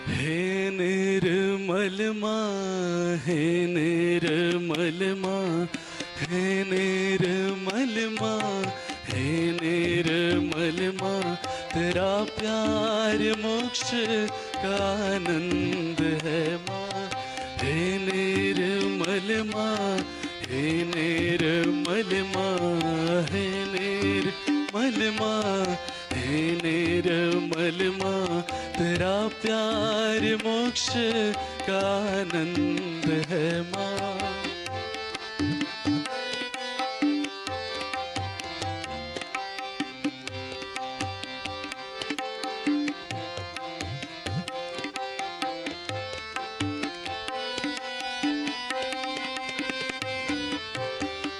हे निर्मल माँ, हे निर्मल माँ, हे निर्मल माँ, हे निर्मल माँ, तेरा प्यार मोक्ष का आनंद है माँ। हे निर्मल माँ, हे निर्मल माँ, हे निर्मल माँ, हे निर्मल माँ, तेरा प्यार मोक्ष का आनंद है माँ।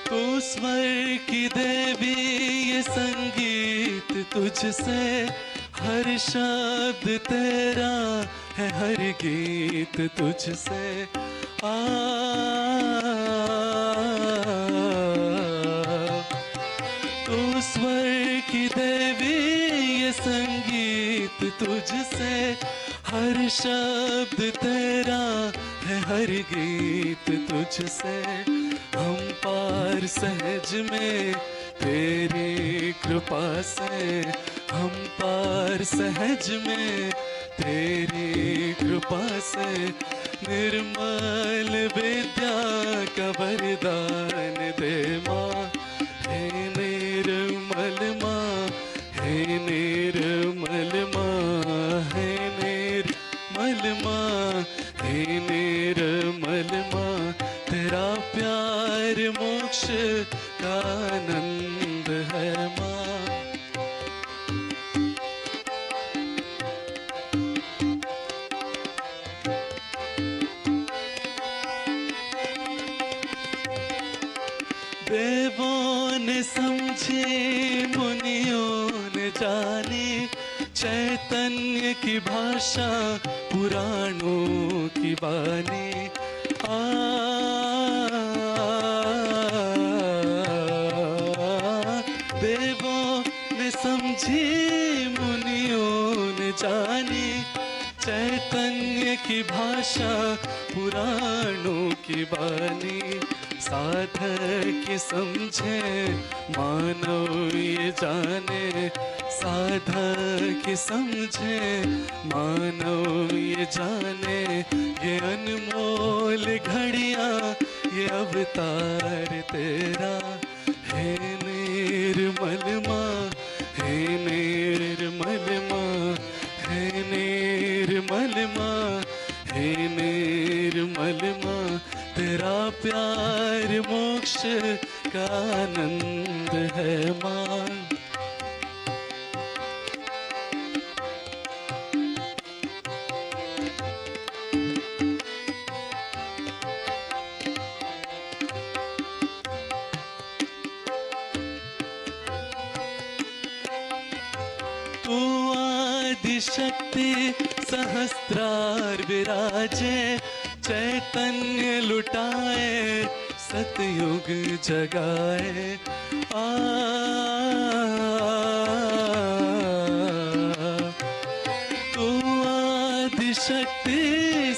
तू स्वर की देवी, ये संगीत तुझसे, हर शब्द तेरा है, हर गीत तुझसे। तू स्वर की देवी, ये संगीत तुझसे, हर शब्द तेरा है, हर गीत तुझसे। हम पार सहज में तेरी कृपा से, हम पार सहज में तेरी कृपा से, निर्मल विद्या का वरदान दे माँ। हे निर्मल माँ, हे निर्मल माँ, हे निर्मल माँ, हे निर्मल माँ, तेरा प्यार मोक्ष का आनंद है माँ। देवों ने समझे, मुनियों ने जाने, चैतन्य की भाषा, पुराणों की वाणी। देवों ने समझी, मुनियों ने जानी, चैतन्य की भाषा, पुराणों की वाणी। साधक समझे, मानव ये जाने, साधक समझे, मानव ये जाने, ये अनमोल घड़ियां, ये अवतार तेरा। हे निर्मल माँ, हे निर्मल माँ, हे निर्मल माँ, हे निर्मल माँ, तेरा प्यार मोक्ष का आनंद है माँ। तू आदिशक्ति सहस्त्रार विराजे, चैतन्य लुटाए, सतयुग जगाए। तू आदिशक्ति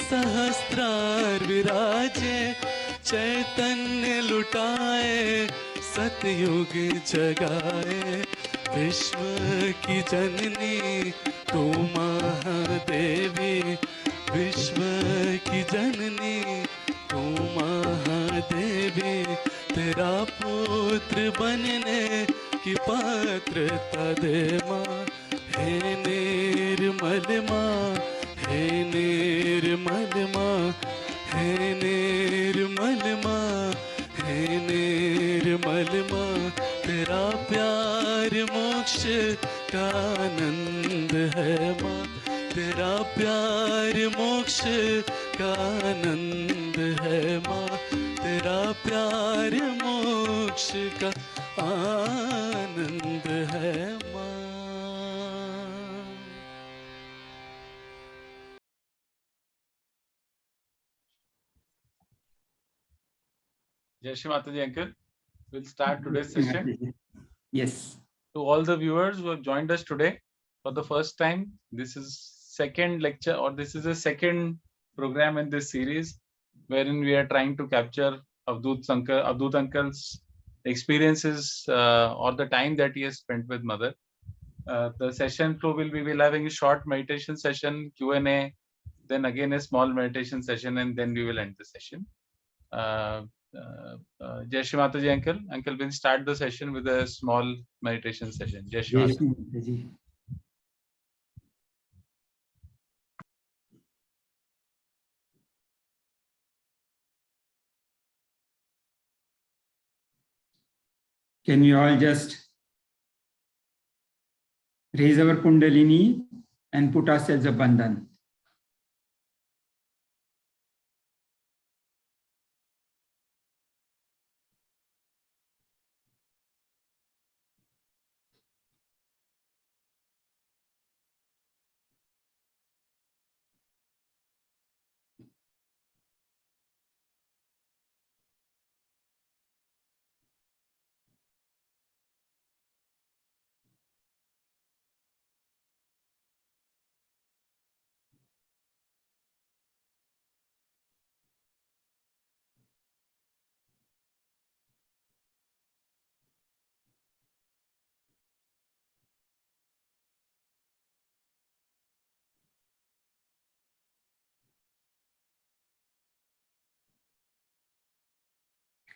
सहस्त्रार विराजे, चैतन्य लुटाए, सतयुग जगाए। विश्व की जननी तू महादेवी, विश्व की जननी तू महादेवी, तेरा पुत्र बनने की पात्रता दे माँ। हे निर्मल माँ, हे निर्मल माँ, हे निर्मल माँ, हे निर्मल माँ, तेरा प्यार मोक्ष का आनंद है माँ। तेरा प्यार मोक्ष का आनंद है माँ। तेरा प्यार मोक्ष का आनंद है माँ। Jai Shri Mataji uncle. We'll start today's session. Yes. To all the viewers who have joined us today for the first time, this is second lecture, or this is the second program in this series, wherein we are trying to capture Avdut uncle's experiences or the time that he has spent with mother. The session flow will be, we'll having a short meditation session, Q&A, then again a small meditation session, and then we will end the session. Shri Mataji uncle. Uncle will start the session with a small meditation session. Shri Mataji. Can we all just raise our Kundalini and put ourselves a bandhan?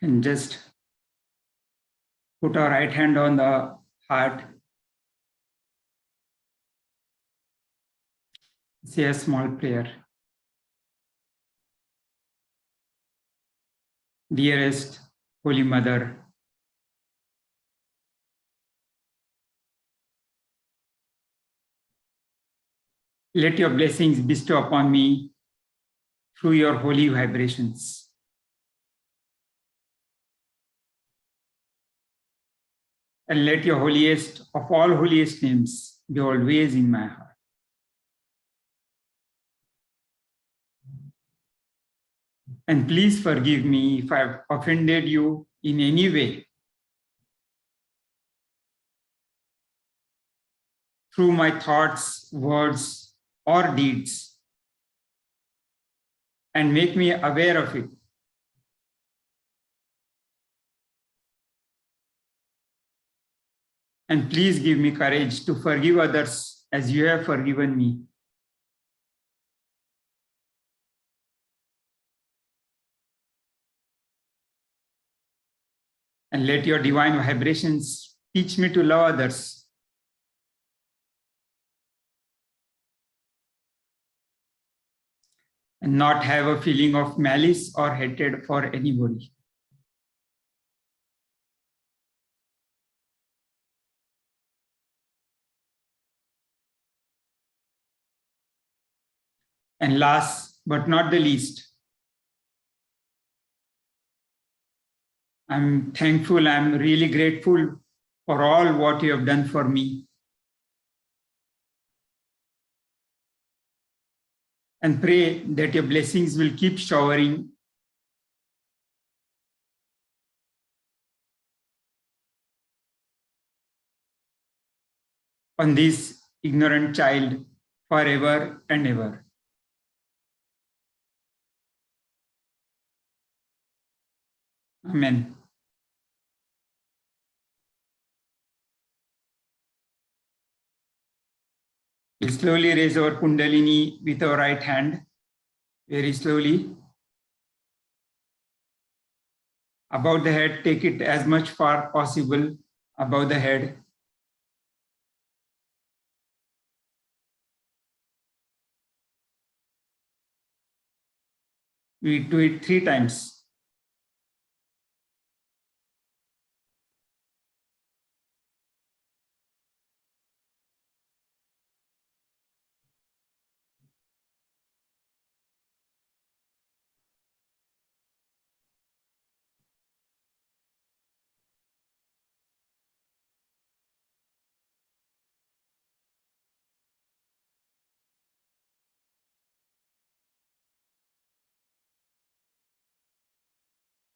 And just put our right hand on the heart. Say a small prayer. Dearest Holy Mother, let your blessings bestow upon me through your holy vibrations. And let your holiest of all holiest names be always in my heart. And please forgive me if I've offended you in any way through my thoughts, words, or deeds, and make me aware of it. And please give me courage to forgive others as you have forgiven me. And let your divine vibrations teach me to love others. And not have a feeling of malice or hatred for anybody. And last but not the least, I'm thankful, I'm really grateful for all what you have done for me. And pray that your blessings will keep showering on this ignorant child forever and ever. Amen. We'll slowly raise our Kundalini with our right hand, very slowly. Above the head, take it as much far possible above the head. We do it 3 times.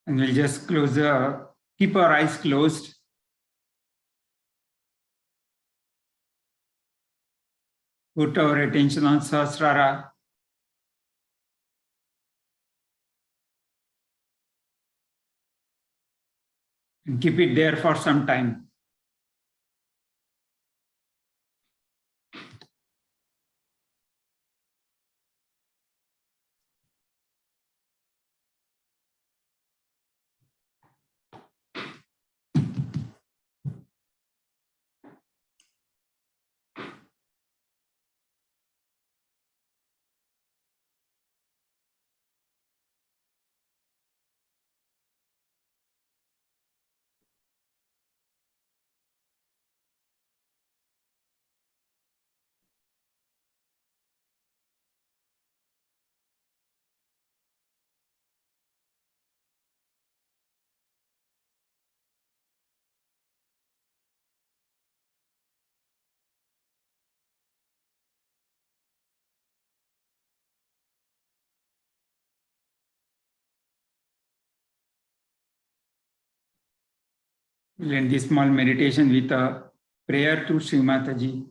And we'll just keep our eyes closed. Put our attention on Sahasrara. And keep it there for some time. We'll end this small meditation with a prayer to Shree Mataji.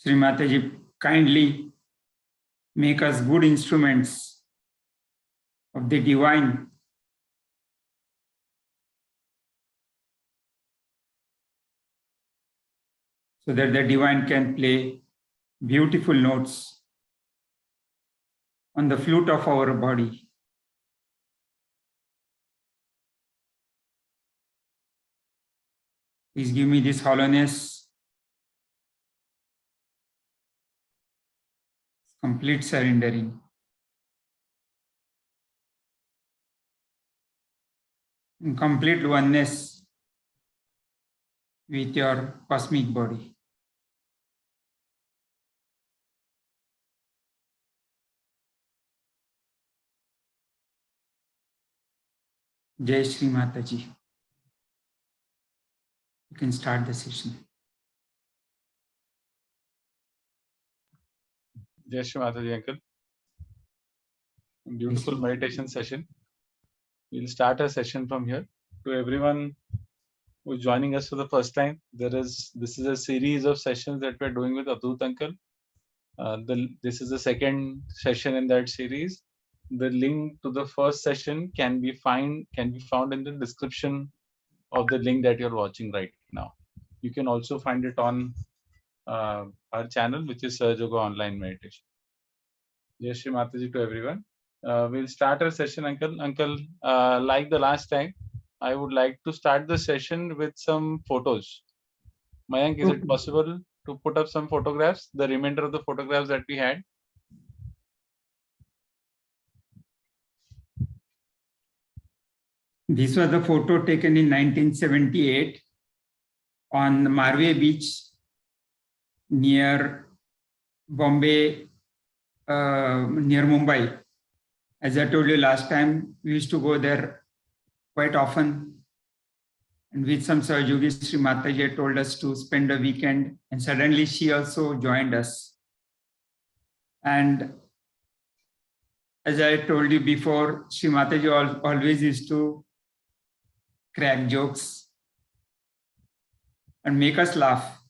Shree Mataji, kindly make us good instruments of the divine, so that the divine can play beautiful notes on the flute of our body. Please give me this hollowness, complete surrendering, and complete oneness with your cosmic body. Jai Shree Mataji. You can start the session. Jai Shri Mataji, uncle. Beautiful meditation session. We'll start a session from here. To everyone who's joining us for the first time, this is a series of sessions that we're doing with Avadhut uncle. This is the second session in that series. The link to the first session can be found in the description of the link that you're watching right now. You can also find it on our channel, which is Sahaja Yoga Online Meditation. Jai Shri Mataji to everyone. We'll start our session, uncle. Uncle, like the last time, I would like to start the session with some photos. Mayank, is it possible to put up some photographs, the remainder of the photographs that we had? This was the photo taken in 1978 on Marve Beach near Bombay, near Mumbai. As I told you last time, we used to go there quite often. And with some Sahajogis, Shree Mataji told us to spend a weekend, and suddenly she also joined us. And as I told you before, Shree Mataji always used to crack jokes and make us laugh.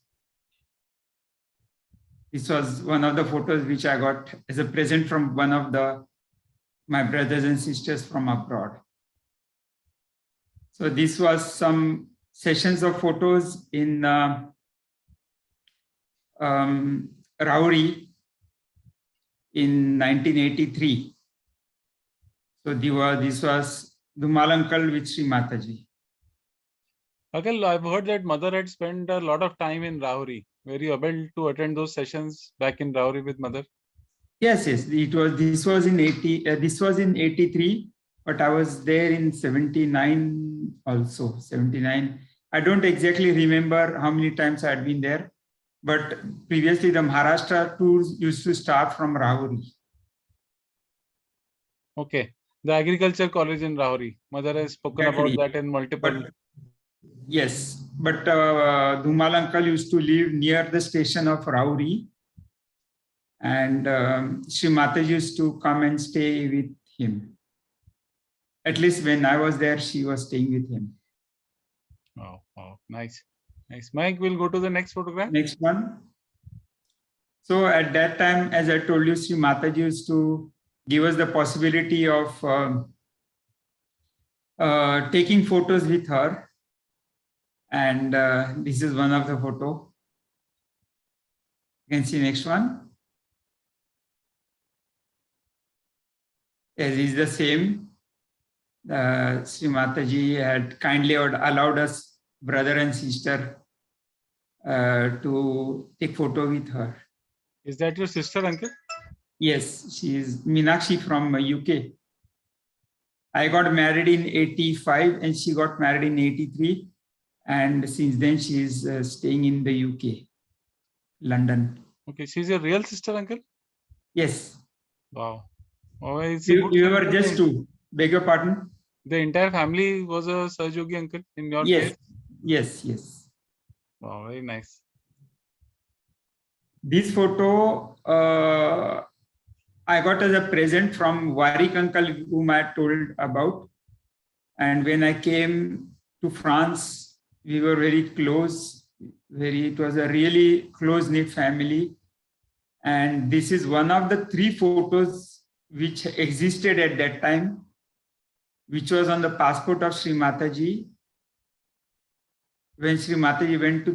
This was one of the photos which I got as a present from one of my brothers and sisters from abroad. So this was some sessions of photos in Rauri in 1983. So this was Dhumalankal with Shree Mataji. Uncle, I've heard that mother had spent a lot of time in Rauri. Were you able to attend those sessions back in Rauri with mother? Yes. This was in 83, but I was there in 79 also. 79. I don't exactly remember how many times I had been there, but previously the Maharashtra tours used to start from Rauri. Okay. The agriculture college in Rauri. Mother has spoken about that in multiple. Yes, but Dhumalankal used to live near the station of Rauri, and Shree Mataji used to come and stay with him. At least when I was there, she was staying with him. Oh, nice. Nice. Mike, we'll go to the next photograph. Next one. So at that time, as I told you, Sri Mataji used to give us the possibility of taking photos with her. And this is one of the photo. You can see next one. Yes, it's the same. Sri Mataji had kindly allowed us, brother and sister, to take photo with her. Is that your sister, uncle? Yes, she is Meenakshi from UK. I got married in 85 and she got married in 83. And since then she is staying in the UK, London. Okay, she's your real sister, uncle? Yes. Wow. Oh, it's You were just two. Beg your pardon? The entire family was a Sahaja uncle in your Yes. place? Yes, yes. Wow, very nice. This photo I got as a present from Warik uncle, whom I told about. And when I came to France, we were very close. It was a really close-knit family. And this is one of the 3 photos which existed at that time, which was on the passport of Shree Mataji. When Shree Mataji went to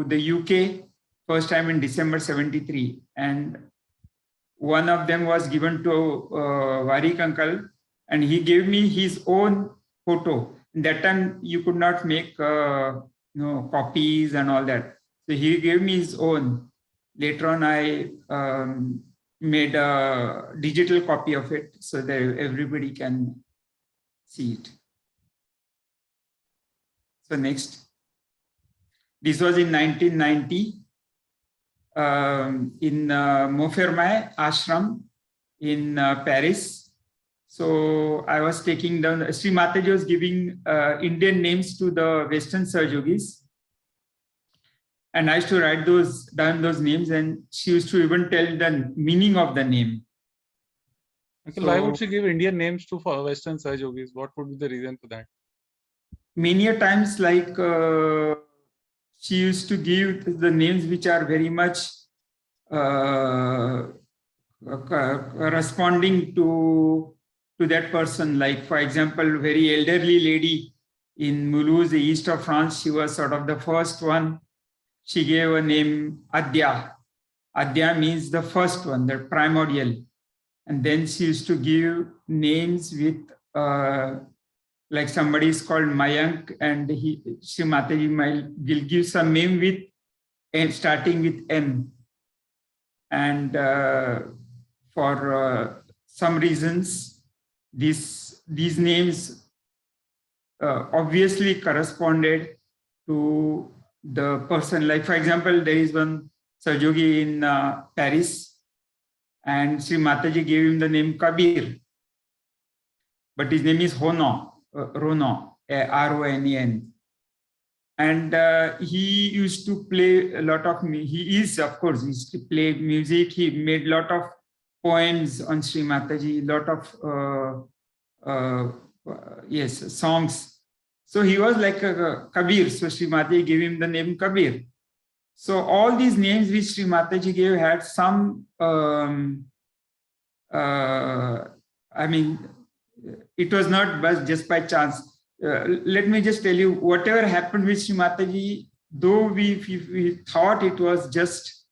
the UK, first time in December 73. And one of them was given to Warik uncle, and he gave me his own photo. In that time, you could not make copies and all that. So he gave me his own. Later on, I made a digital copy of it so that everybody can see it. So next. This was in 1990 in Montfermeil ashram in Paris. So I was taking down, Shree Mataji was giving Indian names to the Western Sahajogis. And I used to write down those names, and she used to even tell the meaning of the name. Uncle, why would she give Indian names to Western Sahajogis? What would be the reason for that? Many a times, like she used to give the names which are very much corresponding to that person. Like, for example, very elderly lady in Mulhouse, the east of France, she was sort of the first one. She gave a name Adya. Adya means the first one, the primordial. And then she used to give names with, like somebody is called Mayank, and Shree Mataji will give some name with M, starting with M. And for some reasons, these names obviously corresponded to the person. Like, for example, there is one Sahajogi in Paris, and Shree Mataji gave him the name Kabir, but his name is Ronan, R-O-N-E-N. And he used to play a lot of, he used to play music. He made a lot of poems on Shree Mataji, a lot of, songs. So he was like a Kabir. So Shree Mataji gave him the name Kabir. So all these names which Shree Mataji gave had some, it was not just by chance. Let me just tell you, whatever happened with Shree Mataji, though we thought it was just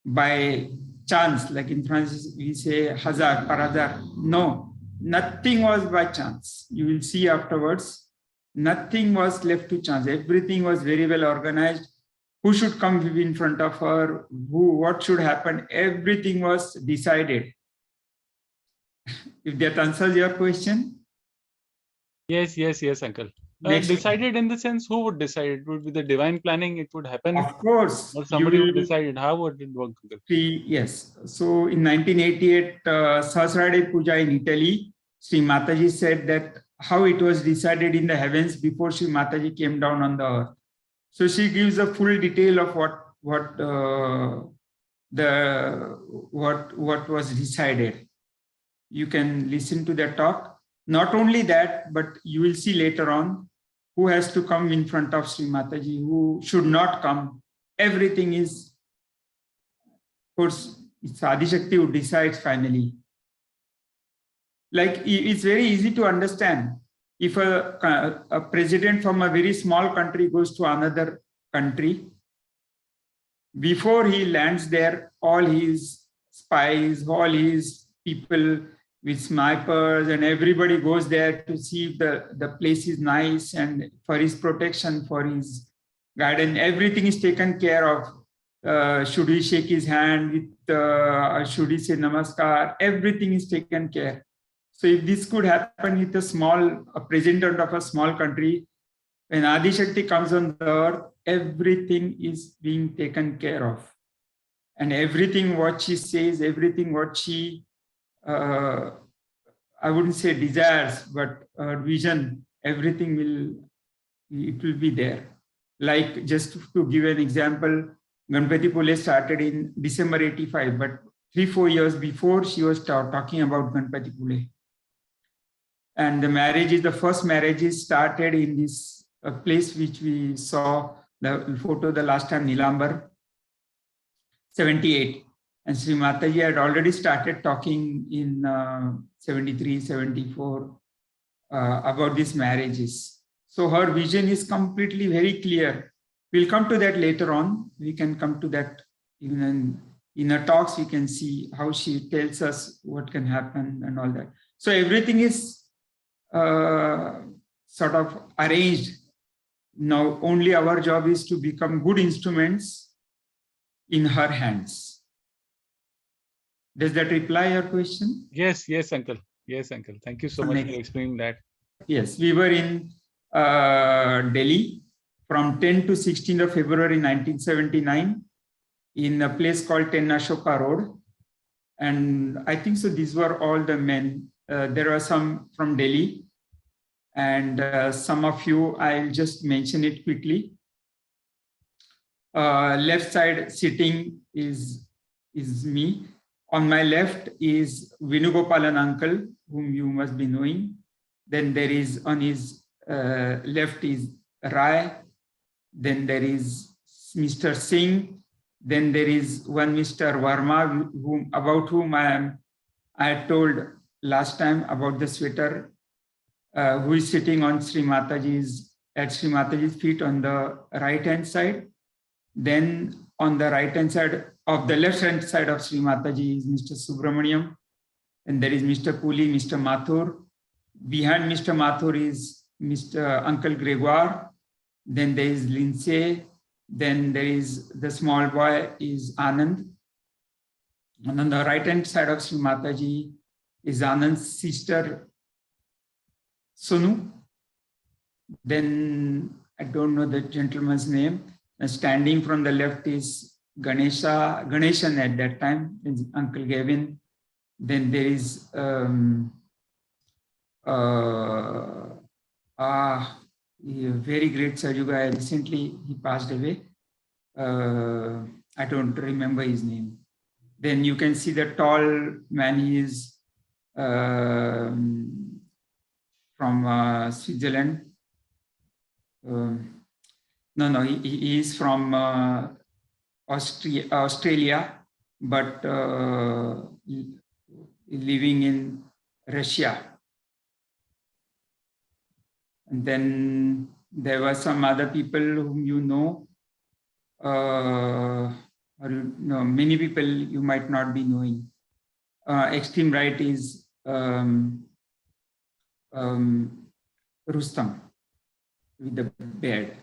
by chance, like in France we say hazard, par hazard. No, nothing was by chance. You will see afterwards, nothing was left to chance. Everything was very well organized. Who should come in front of her? What should happen? Everything was decided. If that answers your question. Yes, uncle. Decided in the sense, who would decide? It would be the divine planning, it would happen. Of course. Or somebody would decide it. How would it work? Yes. So in 1988, Sahasrara Puja in Italy, Shree Mataji said that how it was decided in the heavens before Shree Mataji came down on the earth. So she gives a full detail of what was decided. You can listen to that talk. Not only that, but you will see later on, who has to come in front of Shree Mataji, who should not come. Everything is, of course, it's Adi Shakti who decides finally. Like, it's very easy to understand. If a president from a very small country goes to another country, before he lands there, all his spies, all his people with snipers and everybody goes there to see if the place is nice, and for his protection, for his guidance, everything is taken care of. Should we shake his hand with, should we say namaskar? Everything is taken care. So if this could happen with a president of a small country, when Adi Shakti comes on the earth, everything is being taken care of. And everything what she says, everything what she, I wouldn't say desires, but vision, everything will be there. Like, just to give an example, Ganpati Pule started in December 85, but 3-4 years before, she was talking about Ganpati Pule. And the first marriages started in this place which we saw the photo the last time, Nilambar, 78. And Shree Mataji had already started talking in 73, 74 about these marriages. So her vision is completely very clear. We'll come to that later on. We can come to that even in her talks. We can see how she tells us what can happen and all that. So everything is sort of arranged. Now only our job is to become good instruments in her hands. Does that reply your question? Yes, uncle. Yes, uncle. Thank you so much for explaining that. Yes, we were in Delhi from 10 to 16th of February 1979 in a place called 10 Ashoka Road. And I think so these were all the men. There are some from Delhi, and some of you, I'll just mention it quickly. Left side sitting is me. On my left is Venugopalan uncle, whom you must be knowing. Then there is on his left is Rai. Then there is Mr. Singh. Then there is one Mr. Verma, about whom I had told last time about the sweater, who is sitting on Shree Mataji's feet on the right hand side. Then on the right hand side of the left hand side of Shree Mataji is Mr. Subramaniam, and there is Mr. Puli, Mr. Mathur. Behind Mr. Mathur is Mr. Uncle Gregoire. Then there is Lindsay. Then there is the small boy is Anand. And on the right hand side of Shree Mataji is Anand's sister Sonu. Then I don't know the gentleman's name. And standing from the left is Ganeshan at that time, Uncle Gavin. Then there is a very great Saju guy. Recently he passed away. I don't remember his name. Then you can see the tall man. He is from Switzerland. No, he is from Australia, but living in Russia. And then there were some other people whom you know, or many people you might not be knowing. Extreme right is Rustam with the beard.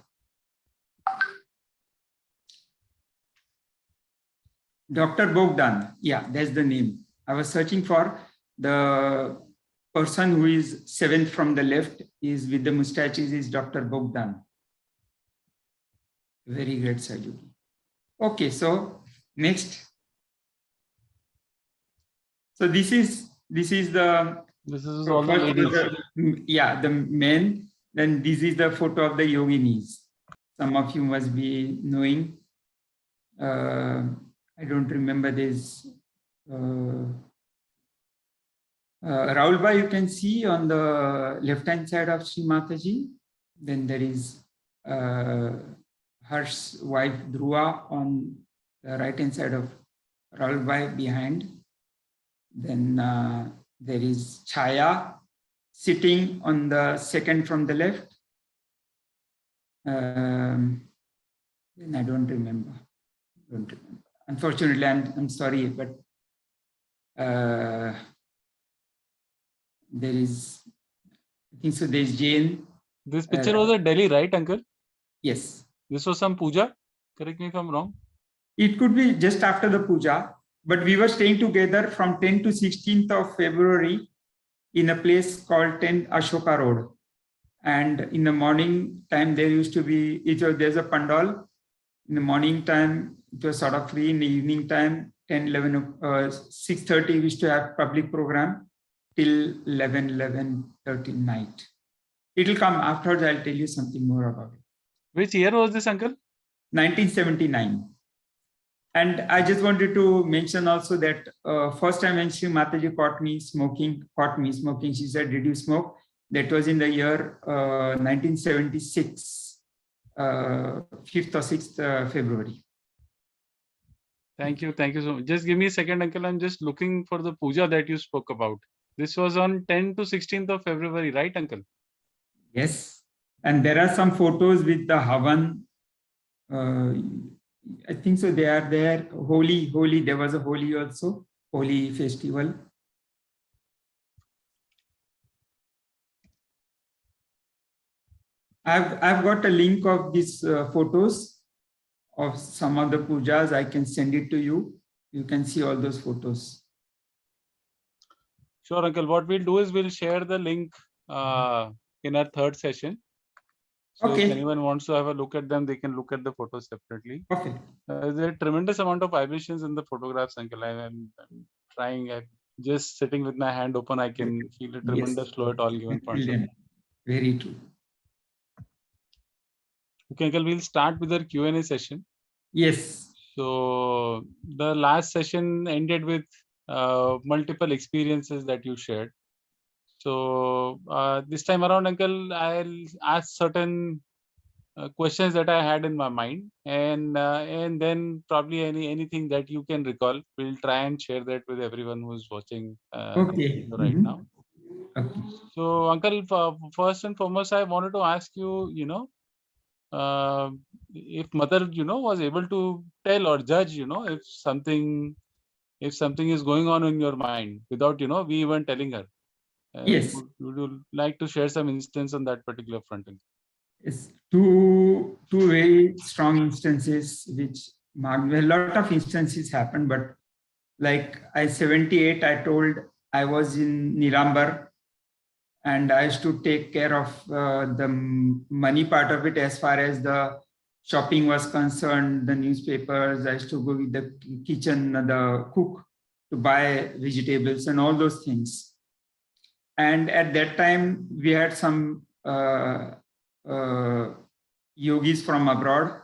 Dr. Bogdan, yeah, that's the name. I was searching for the person who is seventh from the left is with the mustaches is Dr. Bogdan. Very great Sajuki. Okay, so next. So this is all the ladies. Yeah, the men. Then this is the photo of the yoginis. Some of you must be knowing. I don't remember this. Rahul Bhai, you can see on the left-hand side of Shree Mataji. Then there is Harsh's wife Dhruva on the right hand side of Raulbai behind. Then there is Chaya sitting on the second from the left. Then I don't remember. Unfortunately, I'm sorry, but there is, I think so, there is Jane. This picture was at Delhi, right, uncle? Yes. This was some puja? Correct me if I'm wrong. It could be just after the puja, but we were staying together from 10th to 16th of February in a place called 10 Ashoka Road. And in the morning time, there used to be, there's a pandal. In the morning time, it was sort of free. In the evening time, 10, 11, 6:30, we used to have public program till 11:30 night. It will come afterwards. I'll tell you something more about it. Which year was this, uncle? 1979. And I just wanted to mention also that first time when Shree Mataji caught me smoking, she said, "Did you smoke?" That was in the year 1976, 5th or 6th February. Thank you so much. Just give me a second, uncle. I'm just looking for the puja that you spoke about. This was on 10th to 16th of February, right, uncle? Yes. And there are some photos with the Havan. I think so. They are there. Holi. There was a Holi also. Holi festival. I've got a link of these photos of some of the pujas. I can send it to you. You can see all those photos. Sure, uncle. What we'll do is we'll share the link in our third session. So Okay. if anyone wants to have a look at them, they can look at the photos separately. Okay. There's a tremendous amount of vibrations in the photographs, uncle. I'm trying. I'm just sitting with my hand open. I can feel a tremendous flow at all given points. Very true. Okay, uncle. We'll start with our Q&A session. Yes. So the last session ended with multiple experiences that you shared. So this time around, uncle, I'll ask certain questions that I had in my mind, and then probably anything that you can recall, we'll try and share that with everyone who's watching Okay. right now. Okay. So, uncle, first and foremost, I wanted to ask you, if mother, was able to tell or judge, if something is going on in your mind without, we even telling her. Yes. Would you like to share some instance on that particular front? Yes. Two very strong instances which marked, a lot of instances happened, but like 78, I told I was in Nirambar and I used to take care of the money part of it as far as the shopping was concerned, the newspapers. I used to go with the kitchen, the cook to buy vegetables and all those things. And at that time, we had some yogis from abroad.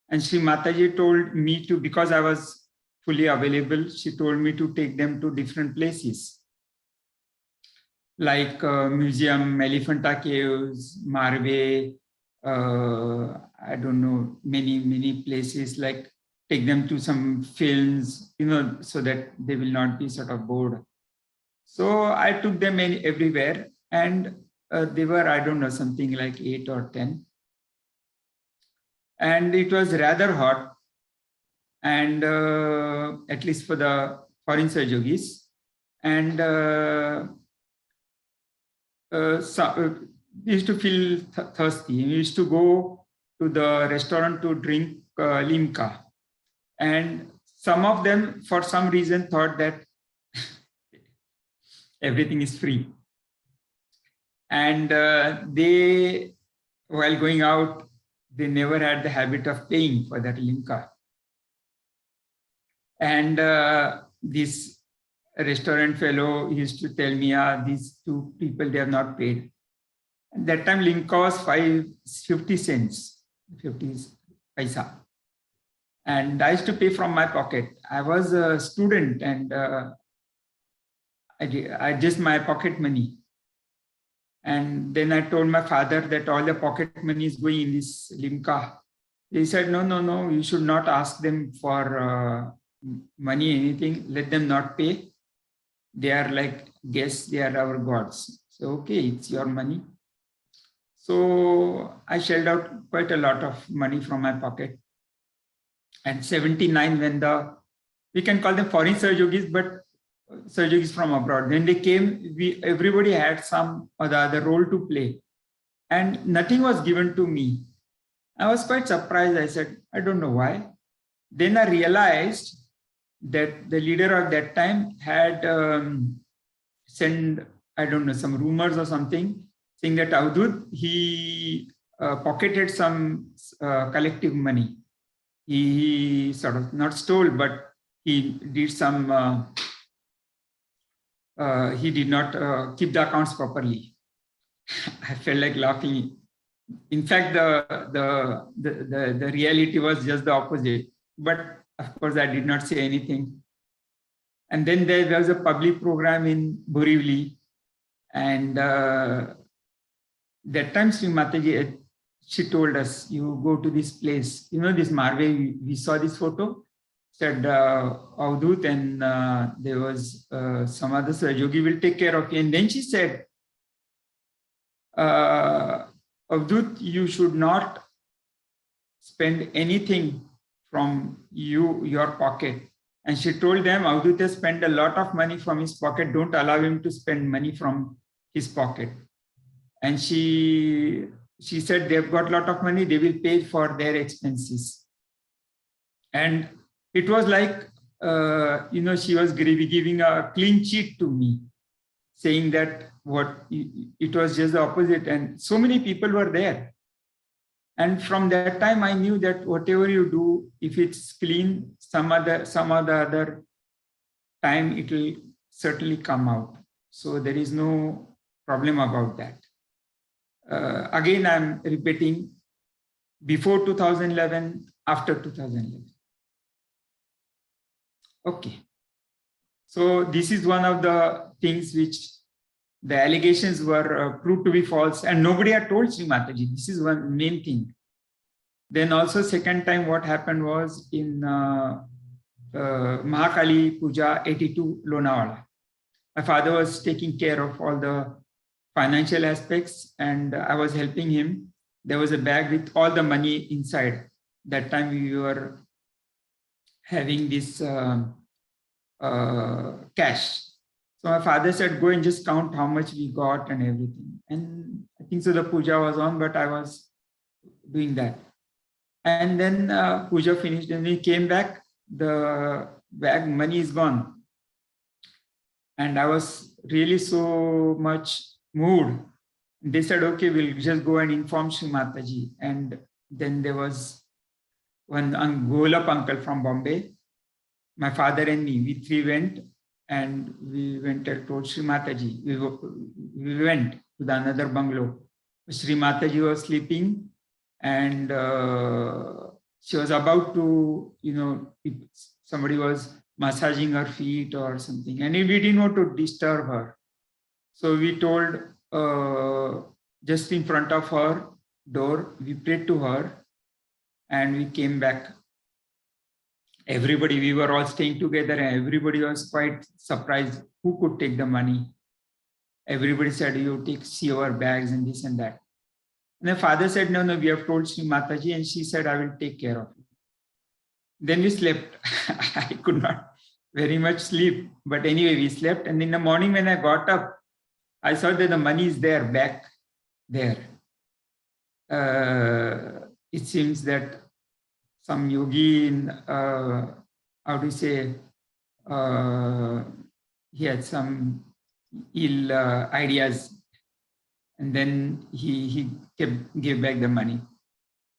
And Shree Mataji told me to, because I was fully available, she told me to take them to different places. Like museum, Elephanta Caves, Marve, I don't know, many places, like take them to some films, so that they will not be sort of bored. So I took them everywhere, and they were, I don't know, something like 8 or 10. And it was rather hot, and at least for the foreign yogis. And we used to feel thirsty. We used to go to the restaurant to drink limca. And some of them, for some reason, thought that everything is free. And they, while going out, they never had the habit of paying for that limca. And this restaurant fellow used to tell me, these two people, they have not paid. At that time, limca was 50 cents, 50 paisa. And I used to pay from my pocket. I was a student, and I just my pocket money. And then I told my father that all the pocket money is going in this limca. He said, no, no, no, you should not ask them for money, anything. Let them not pay. They are like guests, they are our gods. So, okay, it's your money. So I shelled out quite a lot of money from my pocket. And 79, when we can call them foreign Sahajogis, but Sahajogis from abroad, when they came, everybody had some or the other role to play. And nothing was given to me. I was quite surprised. I said, I don't know why. Then I realized that the leader of that time had sent, I don't know, some rumors or something, saying that Avdut, he pocketed some collective money. He sort of not stole, but he did some, he did not keep the accounts properly. I felt like laughing. In fact, the reality was just the opposite. But of course, I did not say anything. And then there was a public program in Borivali. And that time, Shree Mataji, she told us, you go to this place. You know, this Marve, we saw this photo, said Avdut, and there was some other Sahajogi will take care of you. And then she said, Avdut, you should not spend anything from your pocket. And she told them, Avdut has spent a lot of money from his pocket. Don't allow him to spend money from his pocket. And she said, they've got a lot of money. They will pay for their expenses. And it was like, she was giving a clean sheet to me, saying that it was just the opposite. And so many people were there. And from that time, I knew that whatever you do, if it's clean, some other time, it will certainly come out. So there is no problem about that. Again, I'm repeating, before 2011, after 2011. Okay. So this is one of the things which the allegations were proved to be false, and nobody had told Shree Mataji. This is one main thing. Then also second time what happened was in Mahakali Puja 82 Lonavala. My father was taking care of all the financial aspects and I was helping him. There was a bag with all the money inside. That time we were having this cash. So my father said, go and just count how much we got and everything. And I think so the puja was on, but I was doing that. And then puja finished and we came back, the bag money is gone. And I was really so much moved. They said, okay, we'll just go and inform Shree Mataji. And then there was one Golap uncle from Bombay, my father and me, we three went. And we went and told Shree Mataji. We went to the another bungalow. Shree Mataji was sleeping and she was about to, somebody was massaging her feet or something. And we didn't want to disturb her. So we told just in front of her door, we prayed to her and we came back. Everybody, we were all staying together and everybody was quite surprised who could take the money. Everybody said, you see our bags and this and that. And the father said, no, we have told Shree Mataji, and she said, I will take care of it. Then we slept. I could not very much sleep, but anyway, we slept. And in the morning when I got up, I saw that the money is there, back there. It seems that some yogi in, how do you say, he had some ill ideas, and then he gave back the money.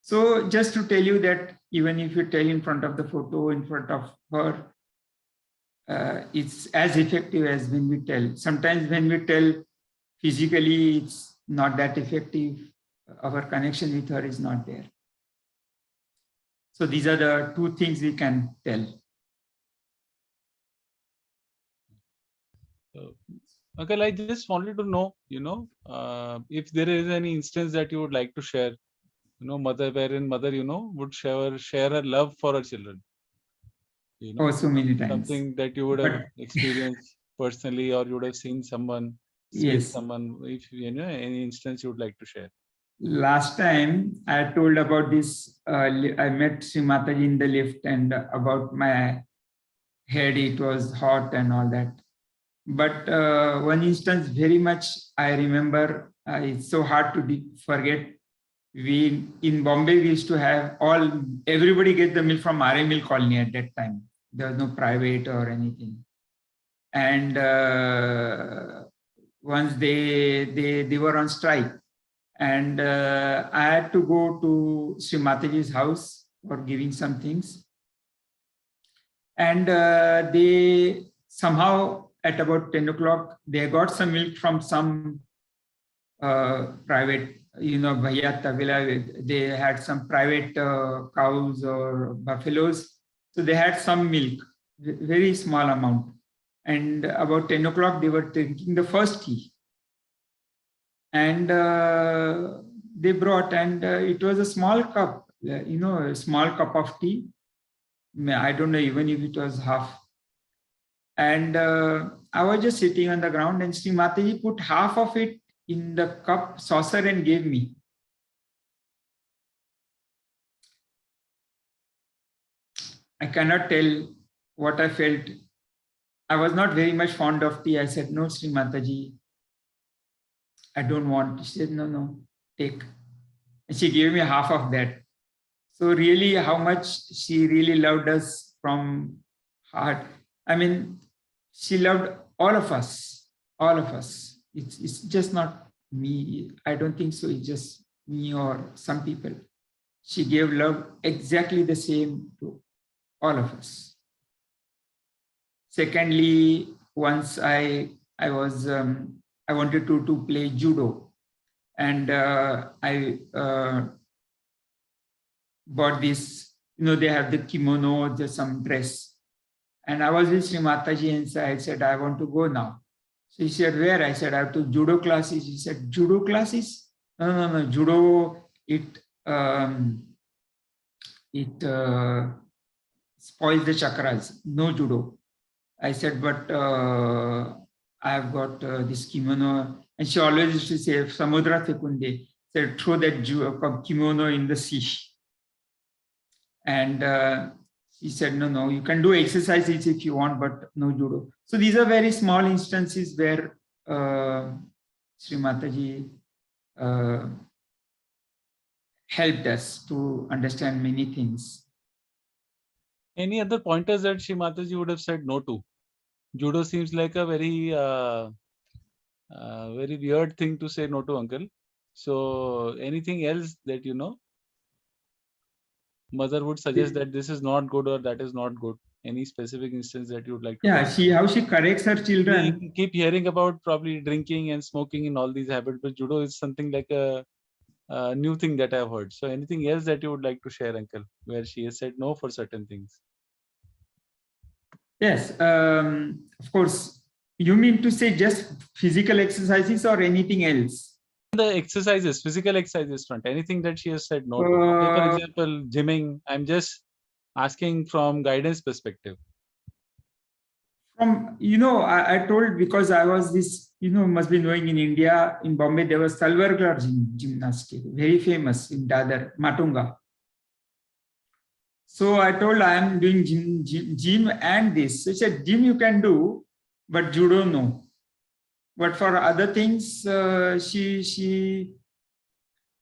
So just to tell you that even if you tell in front of the photo, in front of her, it's as effective as when we tell. Sometimes when we tell physically, it's not that effective. Our connection with her is not there. So these are the two things we can tell. Uncle, I just wanted to know, if there is any instance that you would like to share, mother, wherein mother, would share her love for her children. Oh, so many times. Something that you would have But experienced personally, or you would have seen someone speak yes, someone. If any instance you would like to share. last time I told about this. I met Shree Mataji in the lift, and about my head, it was hot and all that. But one instance very much I remember, it's so hard to forget. We in Bombay, we used to have everybody get the milk from RA Mill Colony at that time. There was no private or anything. And once they were on strike, and I had to go to Shree Mataji's house for giving some things. And they somehow at about 10 o'clock, they got some milk from some private, Bhaiya Tavila, they had some private cows or buffaloes. So they had some milk, very small amount. And about 10 o'clock, they were drinking the first tea. And they brought, and it was a small cup, a small cup of tea. I don't know even if it was half. And I was just sitting on the ground, and Shree Mataji put half of it in the cup saucer and gave me. I cannot tell what I felt. I was not very much fond of tea. I said, no, Shree Mataji, I don't want. She said, no, take. And she gave me half of that. So really, how much she really loved us from heart. I mean, she loved all of us, all of us. It's just not me. I don't think so. It's just me or some people. She gave love exactly the same to all of us. Secondly, once I wanted to play judo, and I bought this. They have the kimono, there's some dress, and I was with Shree Mataji, and I said, I want to go now. So he said, where? I said, I have to judo classes. He said, judo classes? No. Judo, it spoils the chakras. No judo. I said, but I've got this kimono. And she always used to say, Samudra Fekunde, said, throw that kimono in the sea. And she said, no, you can do exercises if you want, but no judo. So these are very small instances where Shree Mataji helped us to understand many things. Any other pointers that Shree Mataji would have said no to? Judo seems like a very very weird thing to say no to, uncle. So anything else that mother would suggest that this is not good or that is not good? Any specific instance that you would like to? Yeah, how she corrects her children. We keep hearing about probably drinking and smoking and all these habits, but judo is something like a new thing that I've heard. So anything else that you would like to share, uncle, where she has said no for certain things? Yes, of course. You mean to say just physical exercises or anything else? The exercises, physical exercises front, anything that she has said no to. Okay, for example, gymming. I'm just asking from guidance perspective. From, I told, because I was this, must be knowing, in India, in Bombay, there was Talwarkar gymnastic, very famous in Dadar, Matunga. So I told, I am doing gym and this. So she said, gym you can do, but judo no. But for other things, she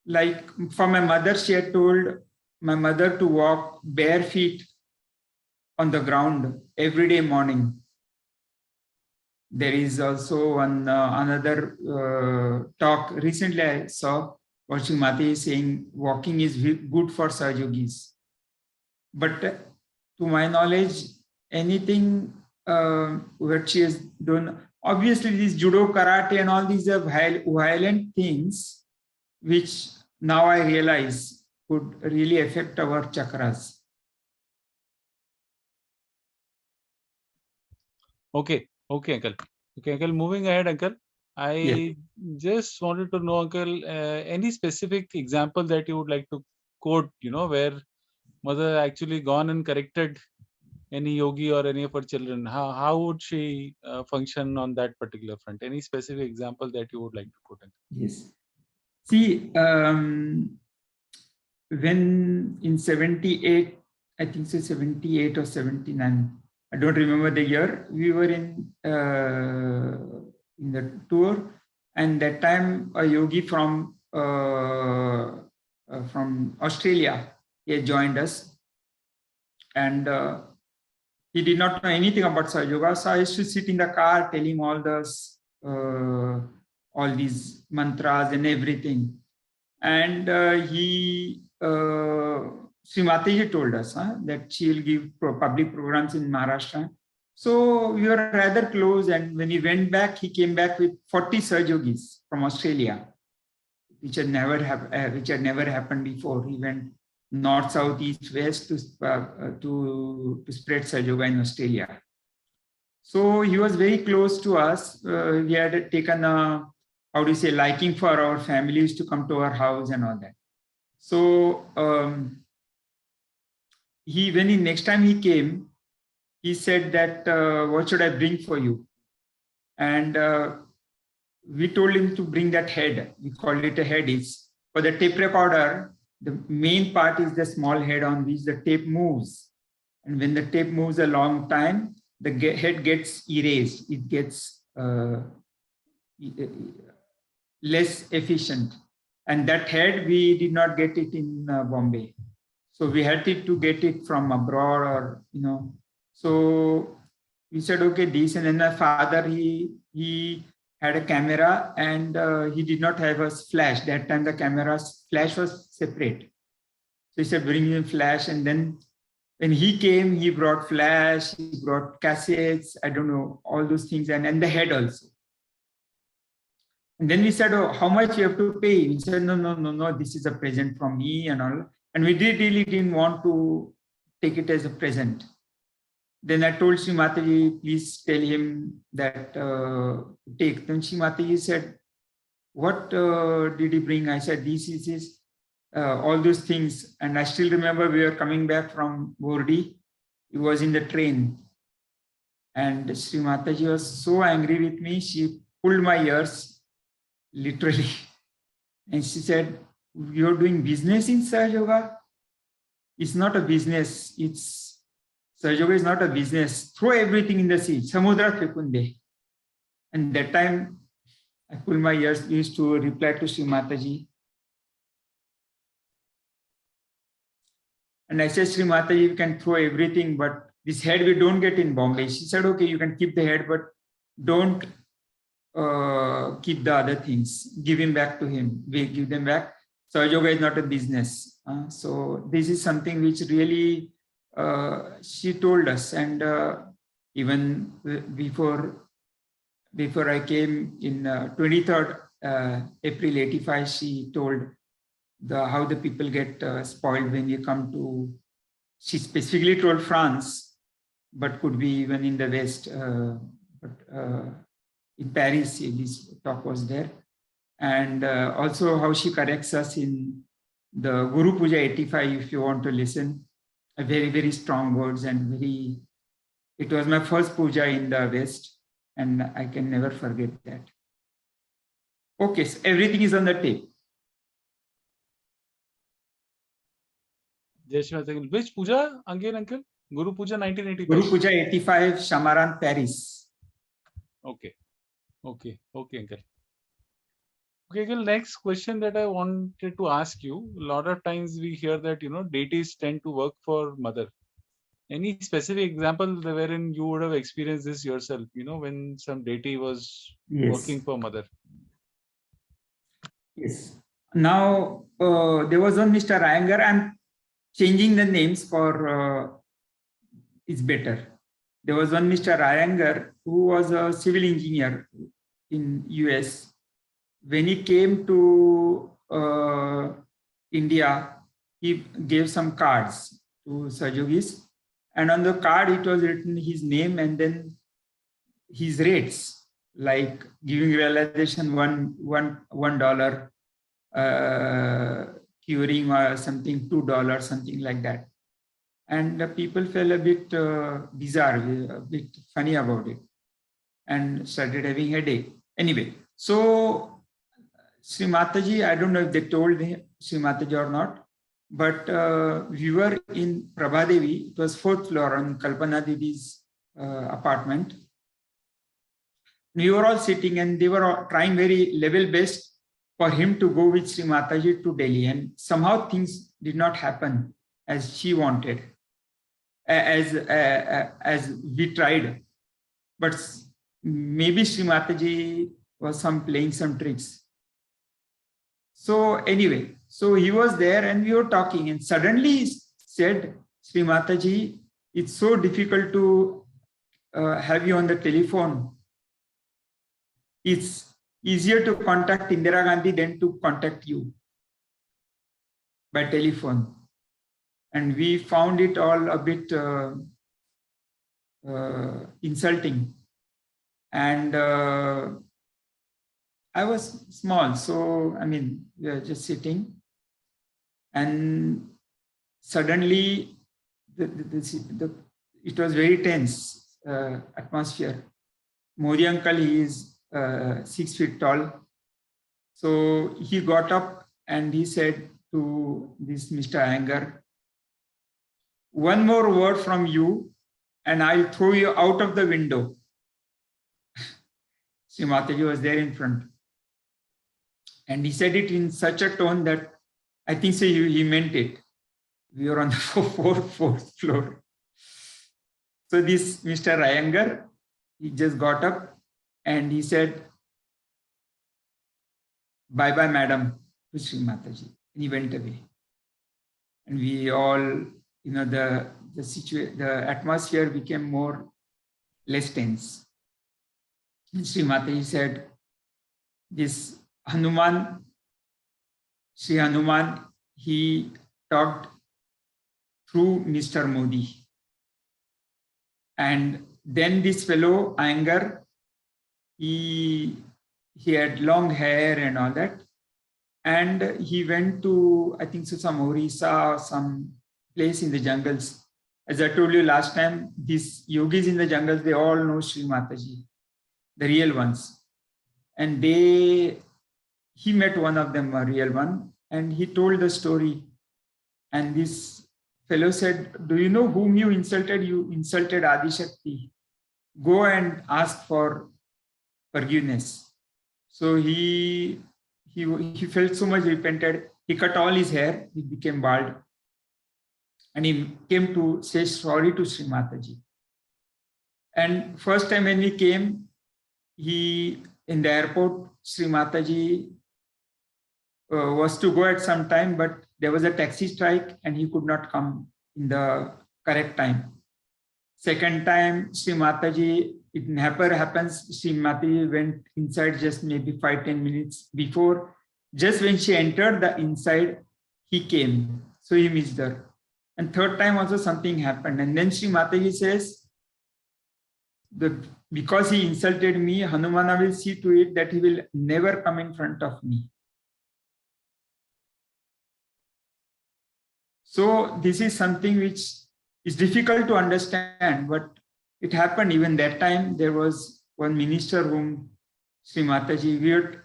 like for my mother, she had told my mother to walk bare feet on the ground every day morning. There is also another talk recently I saw, Shree Mataji saying walking is good for Sahajogis. But to my knowledge, anything where she has done, obviously this judo, karate and all these are violent things, which now I realize could really affect our chakras. Okay, uncle. Okay, Uncle, moving ahead, Uncle. I Yes. just wanted to know, Uncle, any specific example that you would like to quote, where mother actually gone and corrected any yogi or any of her children? How would she function on that particular front? Any specific example that you would like to quote, Uncle? Yes. See, when in 78, I think so 78 or 79, I don't remember the year, we were in the tour, and that time a yogi from Australia, he had joined us, and he did not know anything about Sahaja Yoga. So I used to sit in the car telling all these mantras and everything. And Shree Mataji told us that she will give public programs in Maharashtra. So we were rather close. And when he went back, he came back with 40 Sahaja Yogis from Australia, which had never happened before. He went north, south, east, west to spread Sahaja Yoga in Australia. So he was very close to us. We had taken a, how do you say, liking for our families to come to our house and all that. So next time he came, he said that, what should I bring for you? And we told him to bring that head. We called it a head. It's for the tape recorder. The main part is the small head on which the tape moves. And when the tape moves a long time, the head gets erased. It gets less efficient. And that head, we did not get it in Bombay. So we had to get it from abroad, or, So we said, okay, this. And then my father, he had a camera, and he did not have a flash. That time the camera's flash was separate. So he said, bring him flash. And then when he came, he brought flash, he brought cassettes, I don't know, all those things, and the head also. And then we said, oh, how much you have to pay? He said, no, this is a present from me and all. And we really didn't want to take it as a present. Then I told Shree Mataji, please tell him that take. Then Shree Mataji said, what did he bring? I said, this is his, all those things. And I still remember we were coming back from Bordi. He was in the train. And Shree Mataji was so angry with me. She pulled my ears, literally. And she said, you're doing business in Sahaja Yoga? It's not a business. Sahaja Yoga is not a business. Throw everything in the sea. Samudra Fekunde. And that time, I pulled my ears, used to reply to Shree Mataji. And I said, Shree Mataji, you can throw everything, but this head we don't get in Bombay. She said, okay, you can keep the head, but don't keep the other things. Give him back to him. We give them back. Sahaja Yoga is not a business. So this is something which really she told us. And even before I came in 23rd April 85, she told how the people get spoiled when you come to, she specifically told France, but could be even in the West. In Paris, this talk was there. And also how she corrects us in the Guru Puja 85, if you want to listen. Very, very strong words, and it was my first puja in the West, and I can never forget that. Okay, so everything is on the tape. Which puja again, Uncle? Guru Puja 1985. Guru Puja 85, Shamaran, Paris. Okay, Uncle. Okay, Uncle, next question that I wanted to ask you. A lot of times we hear that, deities tend to work for mother. Any specific example wherein you would have experienced this yourself, when some deity was working for mother? Yes. Now, there was one Mr. Iyengar. I'm changing the names for it's better. There was one Mr. Iyengar who was a civil engineer in US. When he came to India, he gave some cards to Sahaja Yogis, and on the card it was written his name and then his rates. like giving realization $1, curing or something $2, something like that. And the people felt a bit bizarre, a bit funny about it, and started having headache. Anyway, so Sri Mataji, I don't know if they told Sri Mataji or not, but we were in Prabhadevi. It was 4th floor on Kalpana Devi's apartment. We were all sitting and they were all trying very level best for him to go with Sri Mataji to Delhi. And somehow things did not happen as she wanted, as we tried. But maybe Sri Mataji was playing some tricks. So anyway, so he was there and we were talking, and suddenly he said, Sri Mataji, it's so difficult to have you on the telephone. It's easier to contact Indira Gandhi than to contact you by telephone. And we found it all a bit insulting. And I was small, so I mean, we were just sitting, and suddenly it was very tense atmosphere. Modi uncle, he is 6 feet tall, so he got up and he said to this Mr. Iyengar, one more word from you, and I'll throw you out of the window. Sri Mataji was there in front. And he said it in such a tone that I think so he meant it. We were on the fourth floor. So this Mr. Iyengar, he just got up and he said, bye-bye, madam, to Sri Mataji. And he went away. And we all, the atmosphere became less tense. And Sri Mataji said, this Hanuman, Sri Hanuman, he talked through Mr. Modi. And then this fellow, Iyengar, he had long hair and all that. And he went to, I think so, some Orissa, some place in the jungles. As I told you last time, these yogis in the jungles, they all know Sri Mataji, the real ones. And he met one of them, a real one, and he told the story. And this fellow said, do you know whom you insulted? You insulted Adi Shakti. Go and ask for forgiveness. So he felt so much repented. He cut all his hair. He became bald. And he came to say sorry to Sri Mataji. And first time when he came, in the airport, Sri Mataji was to go at some time, but there was a taxi strike and he could not come in the correct time. Second time, Sri Mataji, it never happens, Sri Mataji went inside just maybe 5-10 minutes before. Just when she entered the inside, he came. So he missed her. And third time also something happened. And then Sri Mataji says, because he insulted me, Hanumana will see to it that he will never come in front of me. So this is something which is difficult to understand, but it happened. Even that time, there was one minister whom Sri Mataji,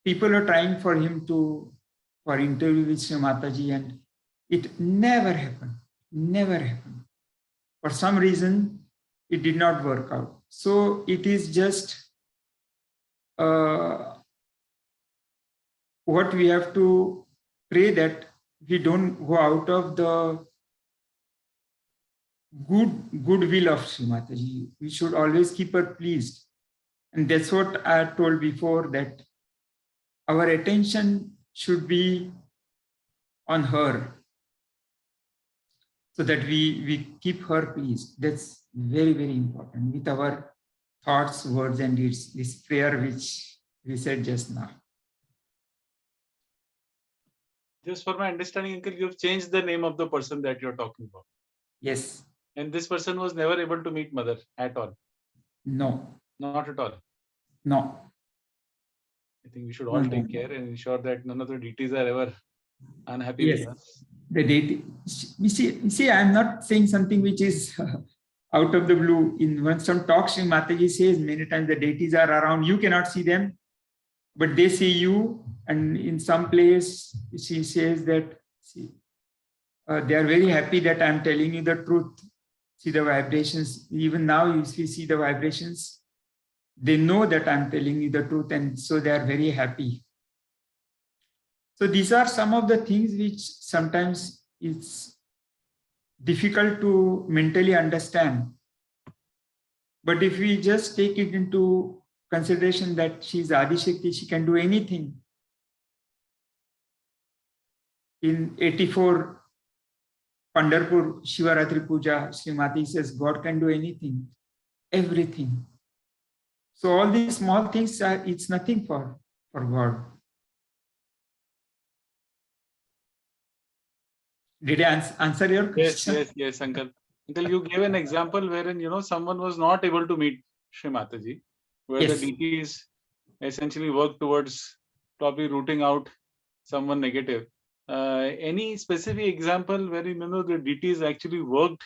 people were trying for him for interview with Sri Mataji, and it never happened, never happened. For some reason, it did not work out. So it is just what we have to pray that we don't go out of the goodwill of Sri Mataji. We should always keep her pleased. And that's what I told before, that our attention should be on her so that we keep her pleased. That's very, very important with our thoughts, words, and deeds. This prayer which we said just now. Just for my understanding, Uncle, you've changed the name of the person that you're talking about. Yes. And this person was never able to meet Mother at all? No. Not at all? No. I think we should all take care and ensure that none of the deities are ever unhappy Yes. with us. The deity. You see, I'm not saying something which is out of the blue. In when some talks, Shree Mataji says many times the deities are around. You cannot see them, but they see you. And in some place, she says that they are very happy that I'm telling you the truth. See the vibrations. Even now, if you see the vibrations, they know that I'm telling you the truth, and so they are very happy. So these are some of the things which sometimes it's difficult to mentally understand. But if we just take it into consideration that she's Adi Shakti, she can do anything. In 84 Pandharpur Shivaratri Puja, Shree Mataji says God can do anything, everything. So all these small things are, it's nothing for God. Did I answer your question? Yes, Uncle. Uncle, you gave an example wherein, someone was not able to meet Shree Mataji, where Yes. the deities essentially work towards probably rooting out someone negative. Any specific example where the deities actually worked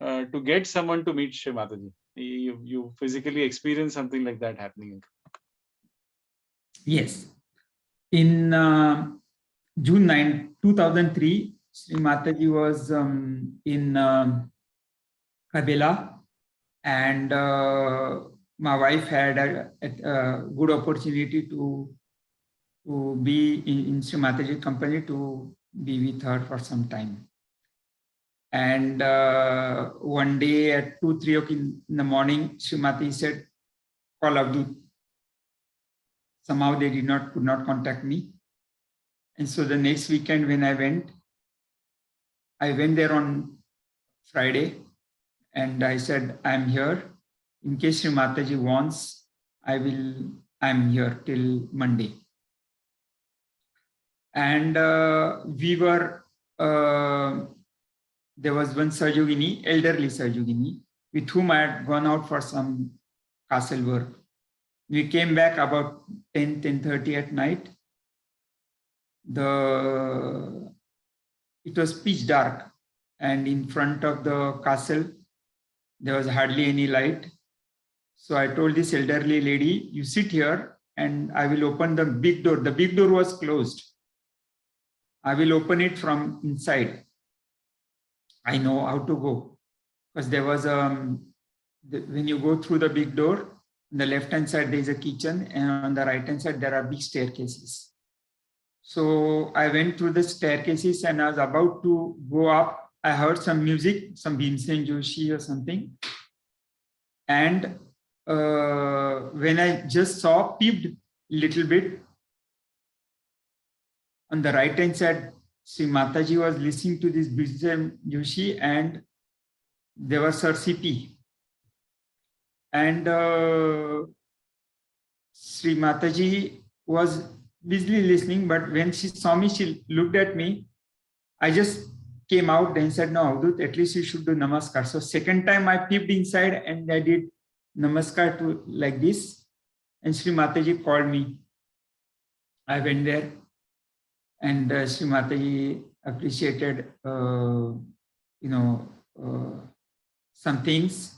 to get someone to meet Shree Mataji? You physically experienced something like that happening? Yes. In June 9, 2003, Shree Mataji was in Kabela, and my wife had a good opportunity to be in Shree Mataji company, to be with her for some time. And one day at 2-3 o'clock in the morning, Shree Mataji said, call Abdul. Somehow they could not contact me. And so the next weekend when I went there on Friday, and I said, I'm here. In case Shree Mataji wants, I'm here till Monday. And we were, there was one Sahajogini, elderly Sahajogini, with whom I had gone out for some castle work. We came back about 10:30 at night. It was pitch dark, and in front of the castle, there was hardly any light. So I told this elderly lady, you sit here and I will open the big door. The big door was closed. I will open it from inside. I know how to go. Because there was, when you go through the big door, on the left-hand side, there is a kitchen, and on the right-hand side, there are big staircases. So I went through the staircases, and I was about to go up. I heard some music, some Bhimsen Joshi or something. And when I just peeped a little bit, on the right-hand side, Shree Mataji was listening to this Bhimsen Joshi, and there was Sir CP. And Shree Mataji was busily listening, but when she saw me, she looked at me. I just came out and said, no, Avdut, at least you should do namaskar. So second time I peeped inside and I did namaskar to like this. And Shree Mataji called me. I went there, and Shree Mataji appreciated, some things.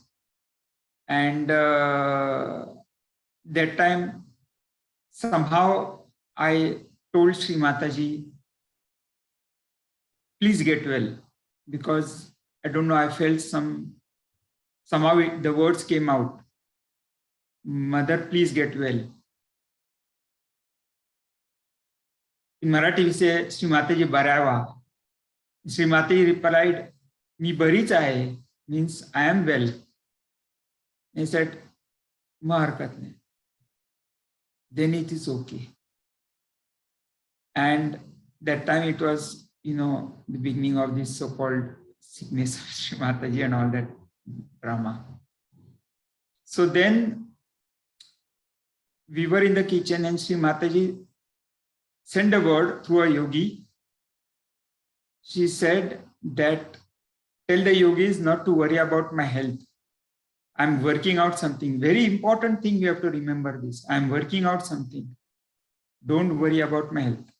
And that time, somehow I told Shree Mataji, please get well, because I don't know, I felt somehow the words came out. Mother, please get well. In Marathi, we say, Shree Mataji barava. Shree Mataji replied, mi bariच आहे, means I am well. He said, ma harkat nahi. Then it is okay. And that time it was, the beginning of this so-called sickness of Shree Mataji and all that drama. So then we were in the kitchen, and Shree Mataji sent a word through a yogi. She said that tell the yogis not to worry about my health. I'm working out something. Very important thing, you have to remember this. I'm working out something. Don't worry about my health.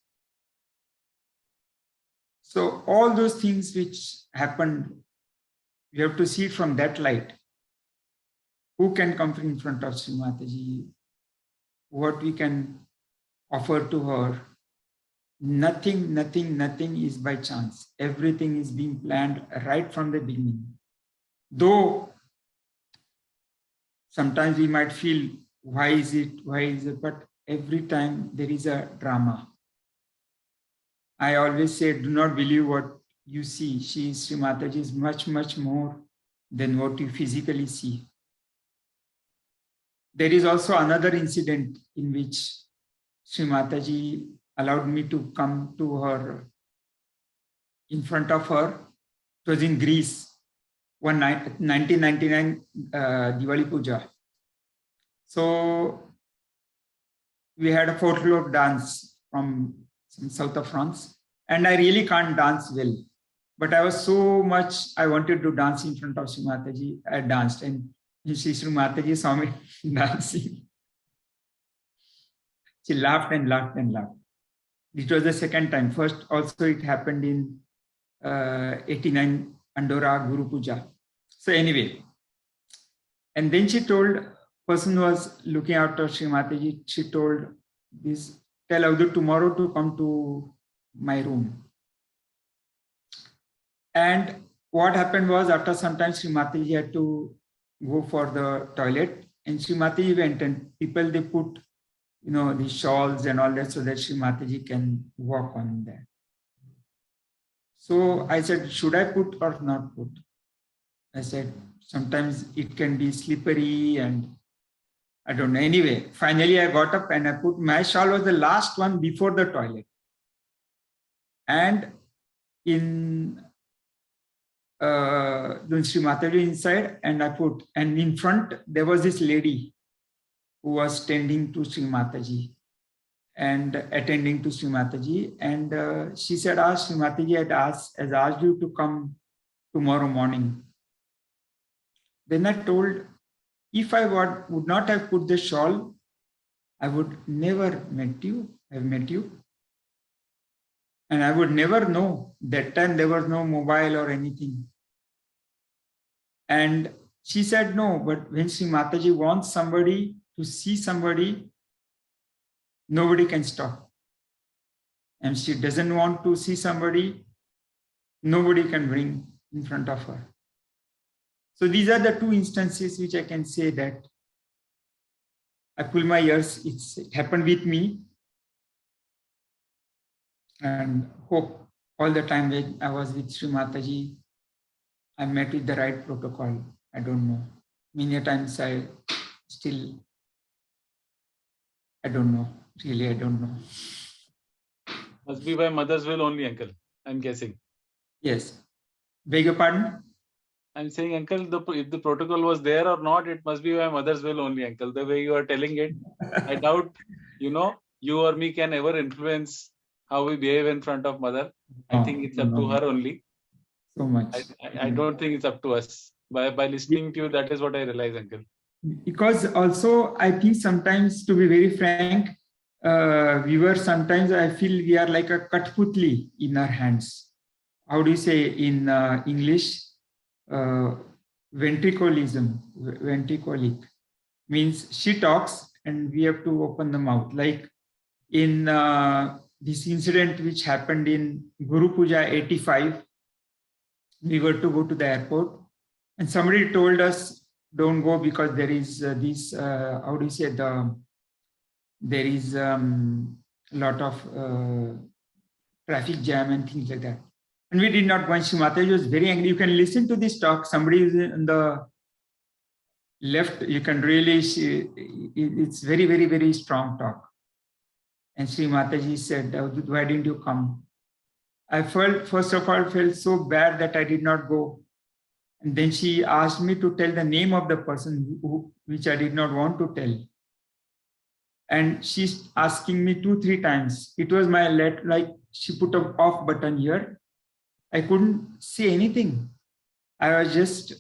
So all those things which happened, you have to see it from that light. Who can come in front of Shree Mataji? What we can offer to her? Nothing is by chance. Everything is being planned right from the beginning. Though sometimes we might feel, why is it? But every time there is a drama. I always say, do not believe what you see. Shree Mataji is much more than what you physically see. There is also another incident in which Shree Mataji allowed me to come to her, in front of her. It was in Greece, 1999 Diwali Puja. So we had a folklore dance from south of France, and I really can't dance well. But I wanted to dance in front of Shree Mataji. I danced, and Shree Mataji saw me dancing. She laughed and laughed and laughed. It was the second time. First, also it happened in 89 Andorra Guru Puja. So anyway, and then she told, person who was looking after Shree Mataji, she told this, tell Avadut tomorrow to come to my room. And what happened was, after some time, Shree Mataji had to go for the toilet, and Shree Mataji went, and people, they put, the shawls and all that, so that Shree Mataji can walk on that. So I said, should I put or not put? I said, sometimes it can be slippery and I don't know. Anyway, finally I got up and I put, my shawl was the last one before the toilet. And in Shree Mataji inside, and I put, and in front there was this lady who was tending to Shree Mataji and attending to Shree Mataji. And she said, Shree Mataji has asked you to come tomorrow morning. Then I told, if I would not have put the shawl, I would never have met you. And I would never know. That time there was no mobile or anything. And she said, no, but when Shree Mataji wants somebody to see somebody, nobody can stop. And she doesn't want to see somebody, nobody can bring in front of her. So these are the two instances which I can say that I pull my ears. It happened with me. And hope all the time when I was with Shree Mataji, I met with the right protocol. I don't know. Many times I don't know. Really, I don't know. Must be by mother's will only, uncle. I'm guessing. Yes. Beg your pardon? I'm saying, uncle, if the protocol was there or not, it must be by mother's will only, uncle. The way you are telling it, I doubt, you or me can ever influence how we behave in front of mother. I think it's up to her only. So much. I don't think it's up to us. By listening to you, that is what I realize, uncle. Because also, I think sometimes, to be very frank, sometimes I feel we are like a Kathputli in our hands. How do you say in English? Ventriloquism, means she talks and we have to open the mouth. Like in this incident which happened in Guru Puja 85, we were to go to the airport and somebody told us, don't go because there is there is a lot of traffic jam and things like that. And we did not go, and Shree Mataji was very angry. You can listen to this talk. Somebody is in the left, you can really see, it's very, very, very strong talk. And Shree Mataji said, why didn't you come? I first of all, felt so bad that I did not go. And then she asked me to tell the name of the person which I did not want to tell. And she's asking me 2-3 times. It was my like she put an off button here. I couldn't say anything. I was just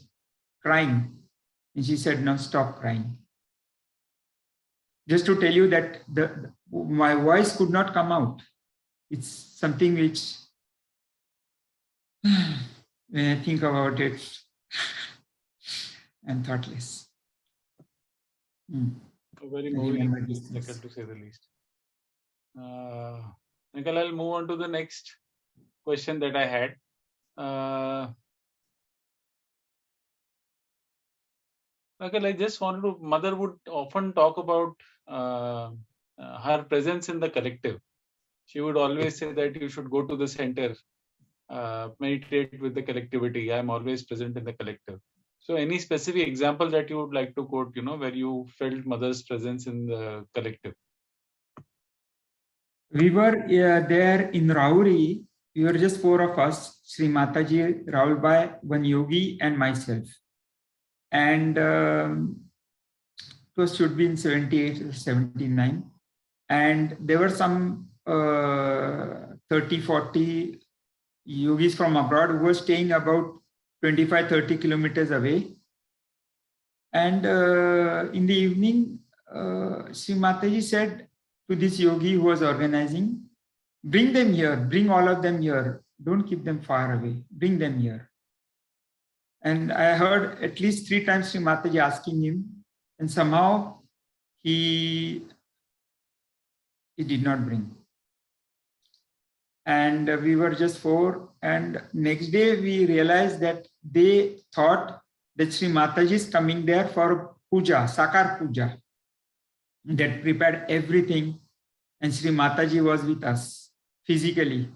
crying. And she said, "No, stop crying." Just to tell you that my voice could not come out. It's something which, when I think about it, I'm thoughtless. Very I moving, remember these things. to say the least. Uncle, I'll move on to the next question that I had. Uncle, I just wanted to, Mother would often talk about her presence in the collective. She would always say that you should go to the center, meditate with the collectivity. I'm always present in the collective. So any specific example that you would like to quote, where you felt Mother's presence in the collective? We were there in Rauri. We were just 4 of us, Shree Mataji, Rahul Bhai, one yogi, and myself. And it should be in 78 or 79. And there were some 30, 40 yogis from abroad who were staying about 25, 30 kilometers away. And in the evening, Shree Mataji said to this yogi who was organizing, "Bring them here, bring all of them here. Don't keep them far away, bring them here." And I heard at least 3 times Shree Mataji asking him, and somehow he did not bring. And we were just 4. And next day we realized that they thought that Shree Mataji is coming there for puja, Sakar puja. That prepared everything. And Shree Mataji was with us physically.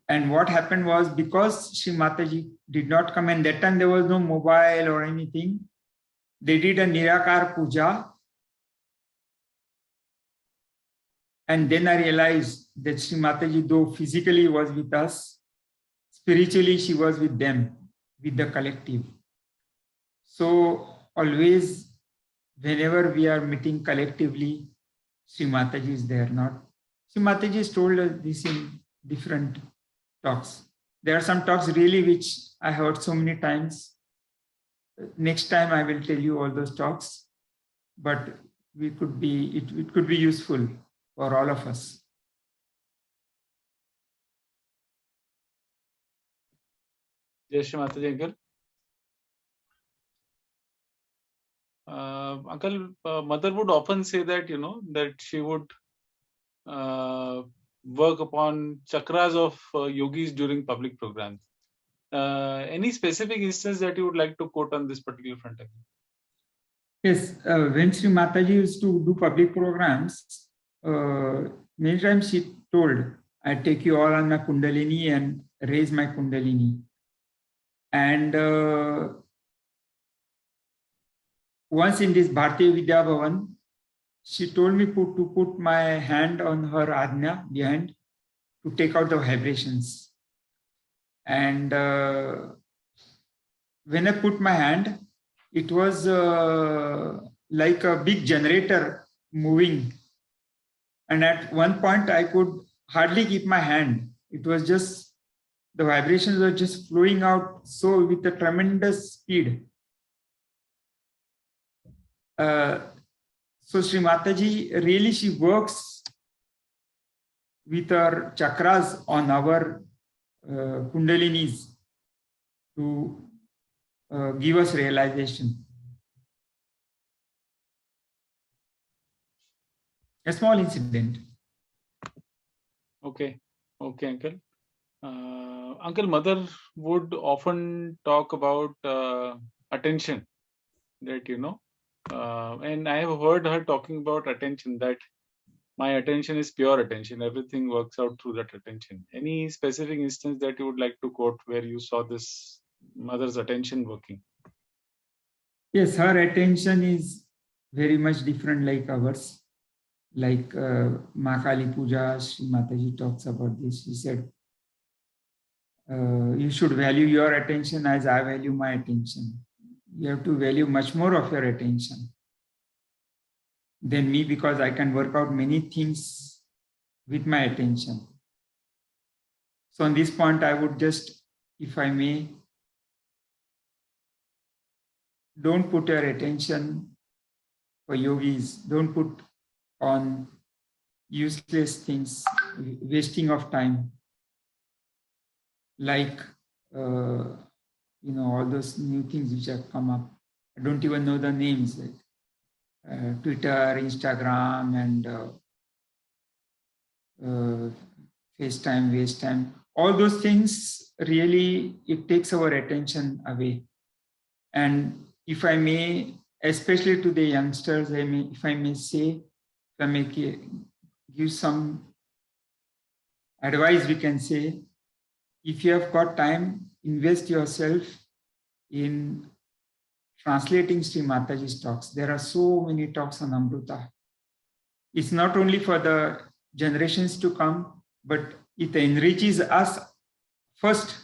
And what happened was, because Shree Mataji did not come, and that time there was no mobile or anything, they did a Nirakar puja. And then I realized that Shree Mataji, though physically was with us, spiritually she was with them, with the collective. So always, whenever we are meeting collectively, Shree Mataji is there. Shree Mataji has told us this in different talks. There are some talks really which I heard so many times. Next time I will tell you all those talks, but it could be useful for all of us. Jai Shri Mataji, Uncle. Uncle, Mother would often say that, that she would work upon chakras of yogis during public programs. Any specific instance that you would like to quote on this particular front? Yes, when Shree Mataji used to do public programs, many times she told, "I take you all on my Kundalini and raise my Kundalini." And once in this Bharatiya Vidya Bhavan, she told me to put my hand on her Ajna behind to take out the vibrations. And when I put my hand, it was like a big generator moving. And at one point, I could hardly keep my hand. It was just, the vibrations were just flowing out so with a tremendous speed. So Shree Mataji, really she works with her chakras on our kundalinis to give us realization. A small incident. Okay, Uncle. Uncle, Mother would often talk about attention, that, and I have heard her talking about attention, that my attention is pure attention. Everything works out through that attention. Any specific instance that you would like to quote where you saw this Mother's attention working? Yes, her attention is very much different like ours. Like Ma Kali Puja, Shree Mataji talks about this. She said, you should value your attention as I value my attention. You have to value much more of your attention than me, because I can work out many things with my attention. So on this point, I would just, if I may, don't put your attention for yogis, don't put on useless things, wasting of time, like all those new things which have come up. I don't even know the names, like Twitter, Instagram, and FaceTime, waste time. All those things really, it takes our attention away. And if I may, especially to the youngsters, if I may give some advice, we can say, if you have got time, invest yourself in translating Shree Mataji's talks. There are so many talks on Amrita. It's not only for the generations to come, but it enriches us first,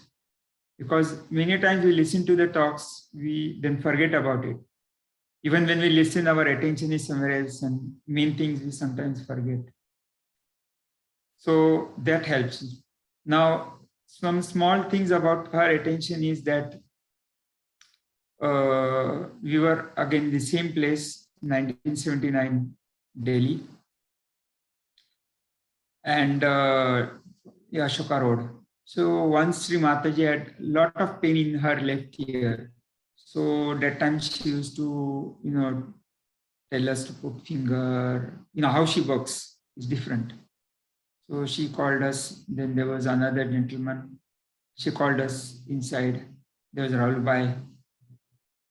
because many times we listen to the talks, we then forget about it. Even when we listen, our attention is somewhere else, and main things we sometimes forget. So that helps. Now, some small things about her attention is that we were again the same place, 1979, Delhi, and Ashoka Road. So once Shree Mataji had a lot of pain in her left ear. So that time she used to, tell us to put finger, how she works is different. So she called us. Then there was another gentleman. She called us inside. There was Rahul Bhai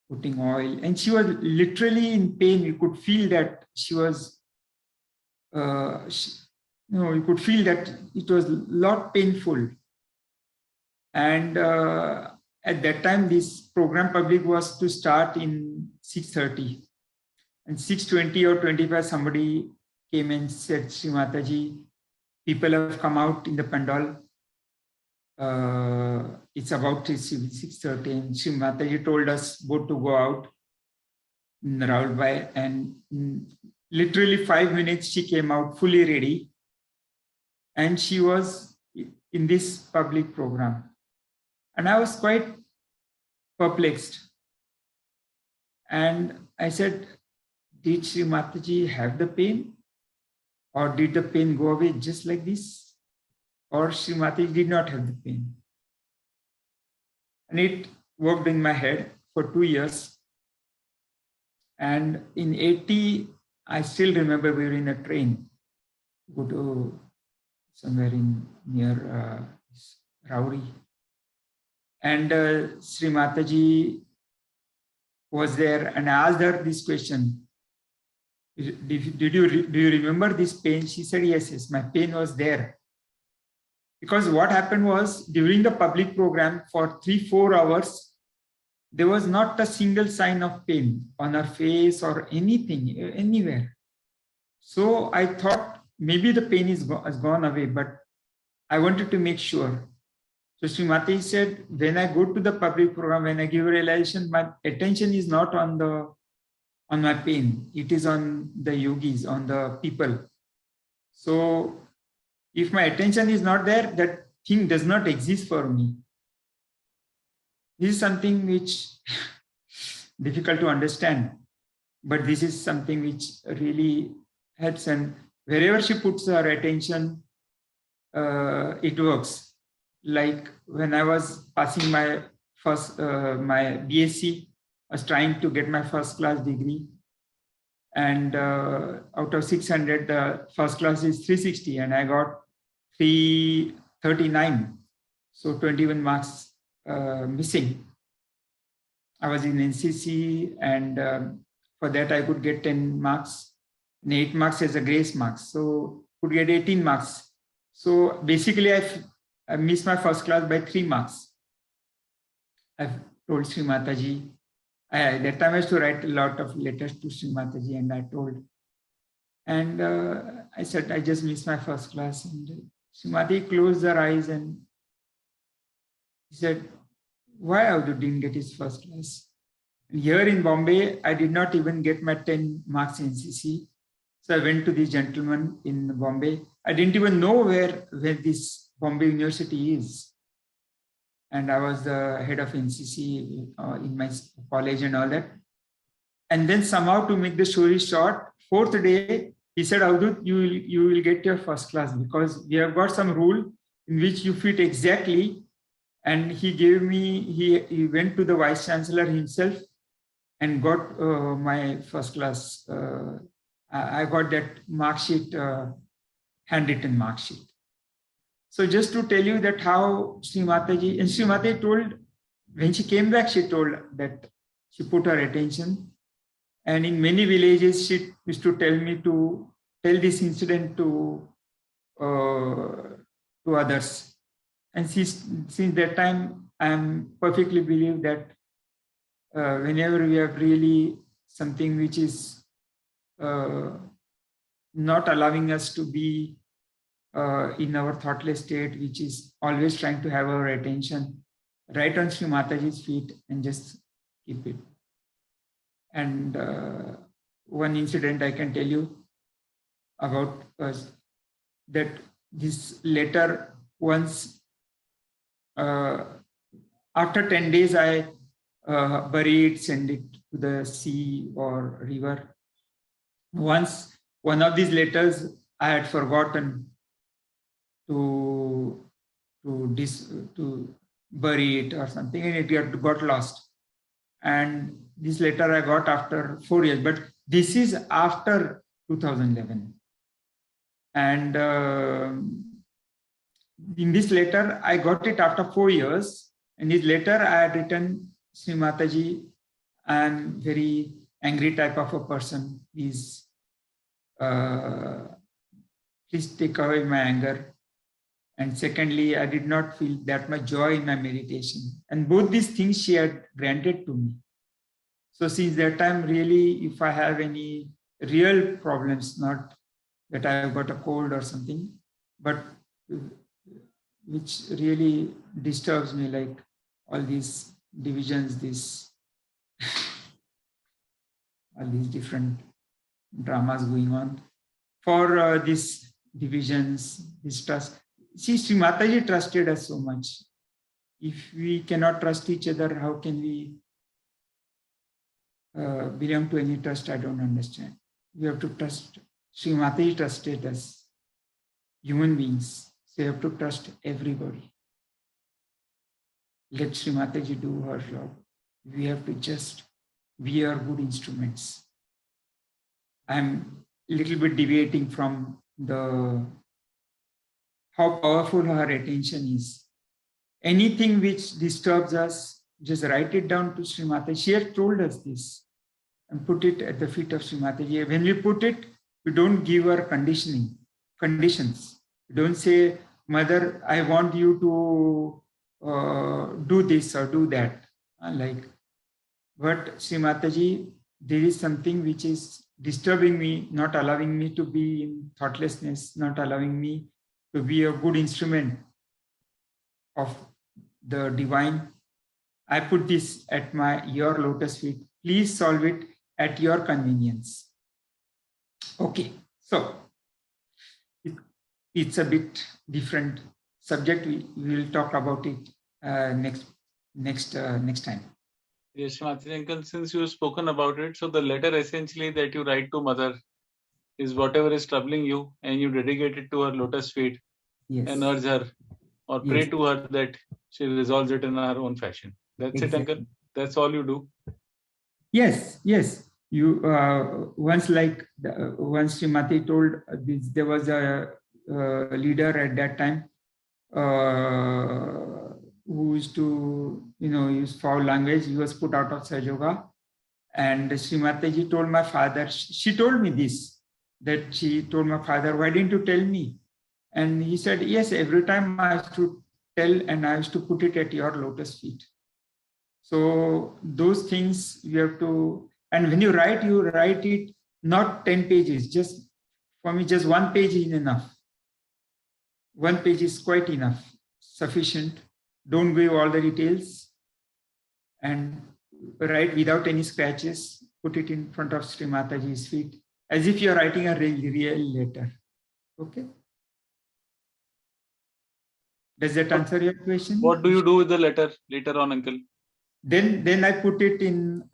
putting oil, and she was literally in pain. You could feel that she was, you could feel that it was a lot painful. And at that time, this program public was to start in 6:30. And 6:20 or 25, somebody came and said, Shree Mataji, people have come out in the pandal. It's about 6:30. And Shree Mataji told us both to go out in Rahul Bhai. And in literally 5 minutes, she came out fully ready. And she was in this public program. And I was quite perplexed. And I said, did Shree Mataji have the pain? Or did the pain go away just like this? Or Shree Mataji did not have the pain? And it worked in my head for 2 years. And in 80, I still remember we were in a train, go to somewhere near Rauri. And Shree Mataji was there, and I asked her this question. Do you remember this pain? She said, yes, my pain was there. Because what happened was, during the public program for 3-4 hours, there was not a single sign of pain on her face or anything, anywhere. So I thought maybe the pain has gone away, but I wanted to make sure. So Shree Mataji said, when I go to the public program, when I give a realization, my attention is not on my pain. It is on the yogis, on the people. So if my attention is not there, that thing does not exist for me. This is something which difficult to understand, but this is something which really helps. And wherever she puts her attention, it works. Like when I was passing my my BSc, I was trying to get my first class degree. And out of 600, the first class is 360, and I got 339. So 21 marks missing. I was in NCC, and for that I could get 10 marks, and 8 marks as a grace marks. So could get 18 marks. So basically I missed my first class by 3 marks. I've told Shree Mataji. At that time I used to write a lot of letters to Shree Mataji, and I told. And I said, I just missed my first class. And Shree Mataji closed her eyes and he said, why Avadhut didn't get his first class? And here in Bombay, I did not even get my 10 marks in NCC. So I went to this gentleman in Bombay. I didn't even know where this Bombay University is. And I was the head of NCC in my college and all that. And then somehow, to make the story short, fourth day, he said, Avdut, you will get your first class, because we have got some rule in which you fit exactly. And he gave me, he went to the vice chancellor himself and got my first class. I got that mark sheet, handwritten mark sheet. So just to tell you that how Shree Mataji told, when she came back, she told that she put her attention. And in many villages, she used to tell me to tell this incident to others. And since that time, I am perfectly believe that whenever we have really something which is not allowing us to be in our thoughtless state, which is always trying to have our attention right on Shree Mataji's feet and just keep it. And one incident I can tell you about that this letter, once after 10 days, I bury it, send it to the sea or river. Once one of these letters I had forgotten to bury it or something, and it got lost. And this letter I got after 4 years, but this is after 2011. And in this letter, I got it after 4 years. In this letter, I had written, Shree Mataji, I am very angry type of a person. Please take away my anger. And secondly, I did not feel that much joy in my meditation. And both these things she had granted to me. So since that time, really, if I have any real problems, not that I have got a cold or something, but which really disturbs me, like all these divisions, all these different dramas going on. For these divisions, this trust, see, Shree Mataji trusted us so much. If we cannot trust each other, how can we belong to any trust? I don't understand. We have to trust. Shree Mataji trusted us, human beings. So you have to trust everybody. Let Shree Mataji do her job. We have to just be our good instruments. I'm a little bit deviating from how powerful her attention is. Anything which disturbs us, just write it down to Shree Mataji. She has told us this, and put it at the feet of Shree Mataji. When we put it, we don't give her conditions. We don't say, Mother, I want you to do this or do that. But Shree Mataji, there is something which is disturbing me, not allowing me to be in thoughtlessness, not allowing me to be a good instrument of the divine. I put this at your lotus feet. Please solve it at your convenience. Okay, so it's a bit different subject. We will talk about it next time. Yes, Mataji uncle, since you've spoken about it, so the letter essentially that you write to Mother is whatever is troubling you, and you dedicate it to her lotus feet. Yes. And urge her or pray to her that she resolves it in her own fashion. That's it, uncle. That's all you do. Yes. You once Shree Mataji told this, there was a leader at that time who used to use foul language. He was put out of Sahaja, and Shree Mataji told my father. She told me this, that she told my father, why didn't you tell me? And he said, yes, every time I used to tell, and I used to put it at your lotus feet. So those things you have to, and when you write it not 10 pages. Just for me, just 1 page is enough. 1 page is quite enough, sufficient. Don't give all the details, and write without any scratches. Put it in front of Shree Mataji's feet, as if you're writing a real letter. Okay. Does that answer your question? What do you do with the letter later on, uncle? then I put it in,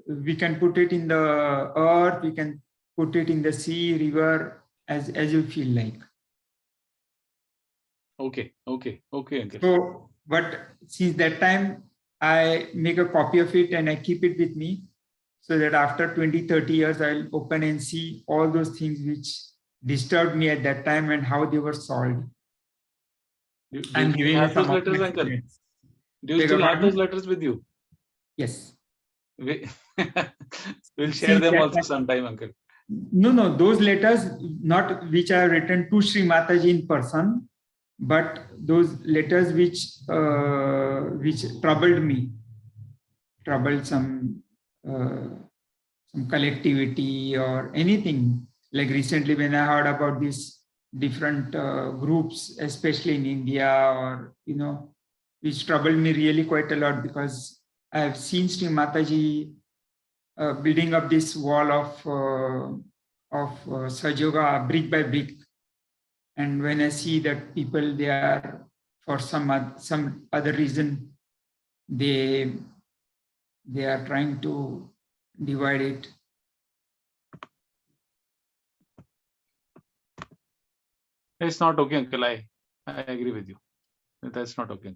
we can put it in the earth, we can put it in the sea, river, as you feel like. Okay. Uncle. So, but since that time, I make a copy of it and I keep it with me, so that after 20-30 years, I'll open and see all those things which disturbed me at that time and how they were solved. Do I'm you giving have some those of my letters, Uncle? secrets. Do you Beg still your have those pardon? letters with you? Yes. We'll share them that also time- sometime, Uncle. No, those letters, not which I have written to Shree Mataji in person, but those letters which troubled me, troubled some collectivity or anything. Like recently, when I heard about these different groups, especially in India, or which troubled me really quite a lot, because I have seen Sri Mataji building up this wall of Sahaja brick by brick, and when I see that people, they are, for some other reason, they are trying to divide it. It's not okay, Uncle. I agree with you. That's not okay.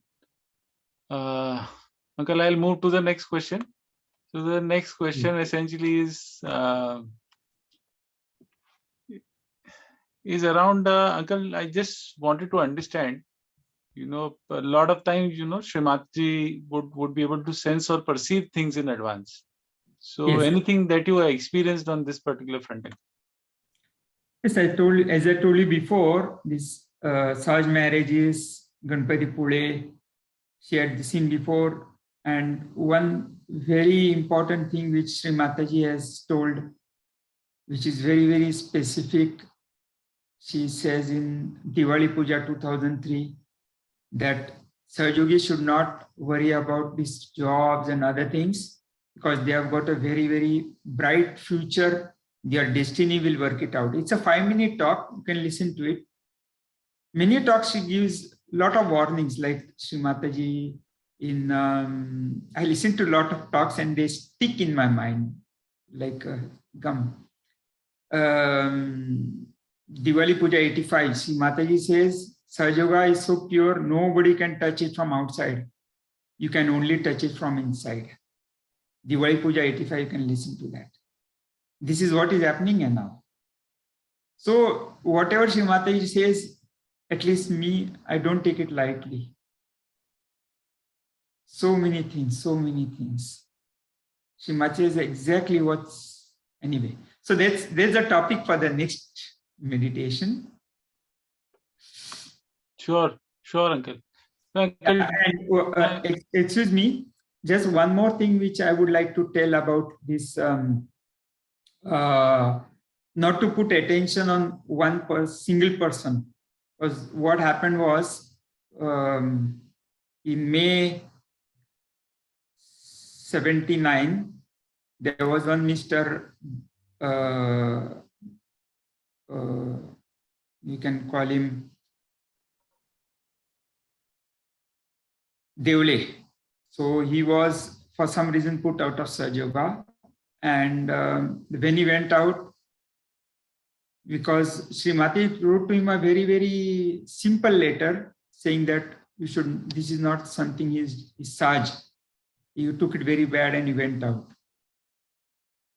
Uncle, I'll move to the next question. So the next question essentially is around, Uncle, I just wanted to understand, a lot of times, Shri Mataji would be able to sense or perceive things in advance. So Yes. anything that you have experienced on this particular front? Yes, as I told you before, this Sahaj marriages, Ganpati Pule, she had seen before. And one very important thing which Sri Mataji has told, which is very, very specific, she says in Diwali Puja 2003, that Sahajogi should not worry about these jobs and other things, because they have got a very, very bright future. Their destiny will work it out. It's a 5-minute talk. You can listen to it. Many talks she gives a lot of warnings, like Sri Mataji. I listen to a lot of talks and they stick in my mind like gum. Diwali Puja 85, Sri Mataji says, Sahaja is so pure, nobody can touch it from outside. You can only touch it from inside. Diwali Puja 85, you can listen to that. This is what is happening now. So whatever Sri Mataji says, at least me, I don't take it lightly. So many things. Sri Mataji is exactly what's, anyway. So there's a topic for the next meditation. Sure, Uncle. Excuse me, just one more thing which I would like to tell about this. Not to put attention on one single person, because what happened was in May 79, there was one Mr. You can call him Devle. So he was for some reason put out of Sahaja, and when he went out, because Sri Mataji wrote to him a very, very simple letter saying that this is not something his Saj. He took it very bad and he went out,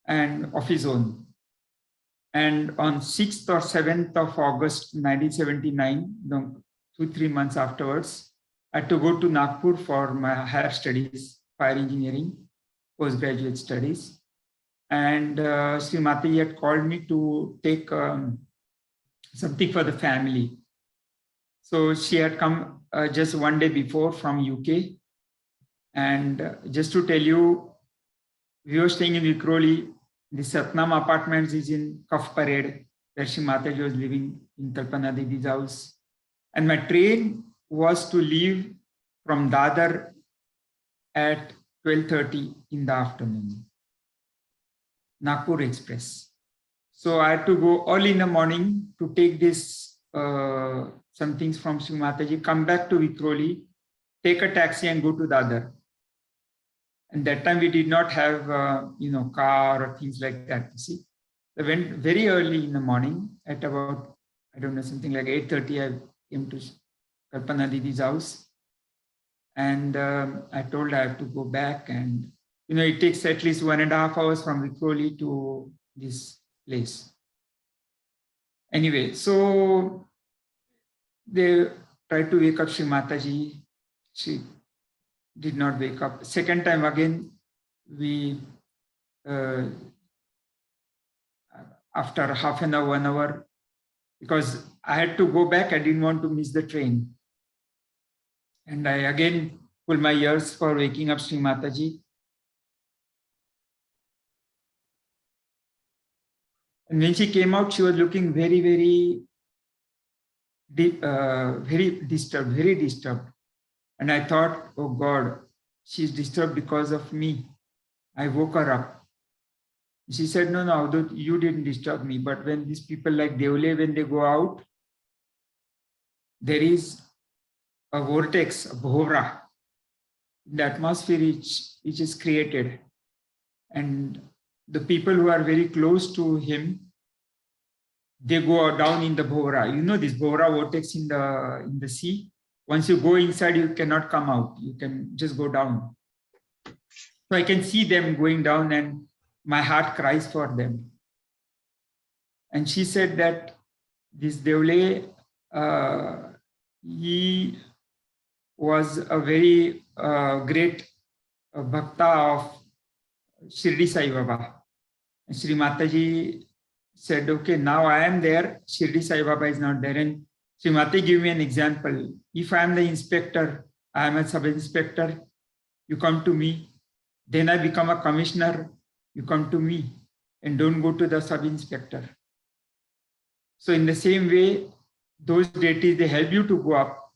and of his own. And on 6th or 7th of August 1979, 2-3 months afterwards, I had to go to Nagpur for my higher studies, fire engineering, postgraduate studies. And Sri Mataji had called me to take something for the family. So she had come just one day before from UK. And just to tell you, we were staying in Vikroli. The Satnam Apartments is in Cuff Parade, where Sri Mataji was living in Kalpana Devi's house. And my train was to leave from Dadar at 12:30 in the afternoon. Nagpur Express. So I had to go early in the morning to take this, some things from Sri Mataji, come back to Vikroli, take a taxi and go to Dadar. And that time we did not have, car or things like that. You see, I went very early in the morning at about, I don't know, something like 8:30. I came to Kalpana Didi's house, and I told her I have to go back, and it takes at least 1.5 hours from Vikoli to this place. Anyway, so they tried to wake up Shree Mataji. She did not wake up. Second time again, we after half an hour, 1 hour, because I had to go back. I didn't want to miss the train. And I again pulled my ears for waking up Shree Mataji. And when she came out, she was looking very, very disturbed, very disturbed. And I thought, oh God, she's disturbed because of me. I woke her up. She said, no, Avadut, you didn't disturb me. But when these people like Devle, when they go out, there is a vortex, a bhora, the atmosphere which is created. And the people who are very close to him, they go down in the bhora. You know this bhora vortex in the sea? Once you go inside, you cannot come out. You can just go down. So I can see them going down, and my heart cries for them. And she said that this Devle, he was a very great bhakta of Shirdi Sai Baba. And Shree Mataji said, okay, now I am there, Shirdi Sai Baba is not there. And Shree Mataji gave me an example. If I am the inspector, I am a sub-inspector, you come to me. Then I become a commissioner, you come to me, and don't go to the sub-inspector. So in the same way, those deities, they help you to go up,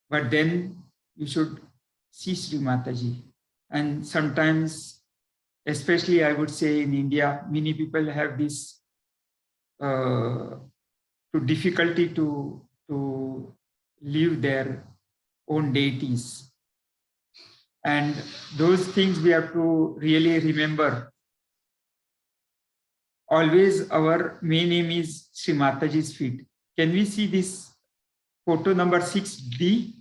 but then you should see Shree Mataji. And sometimes, especially I would say in India, many people have this difficulty to leave their own deities. And those things we have to really remember. Always our main aim is Shree Mataji's feet. Can we see this photo number 6D?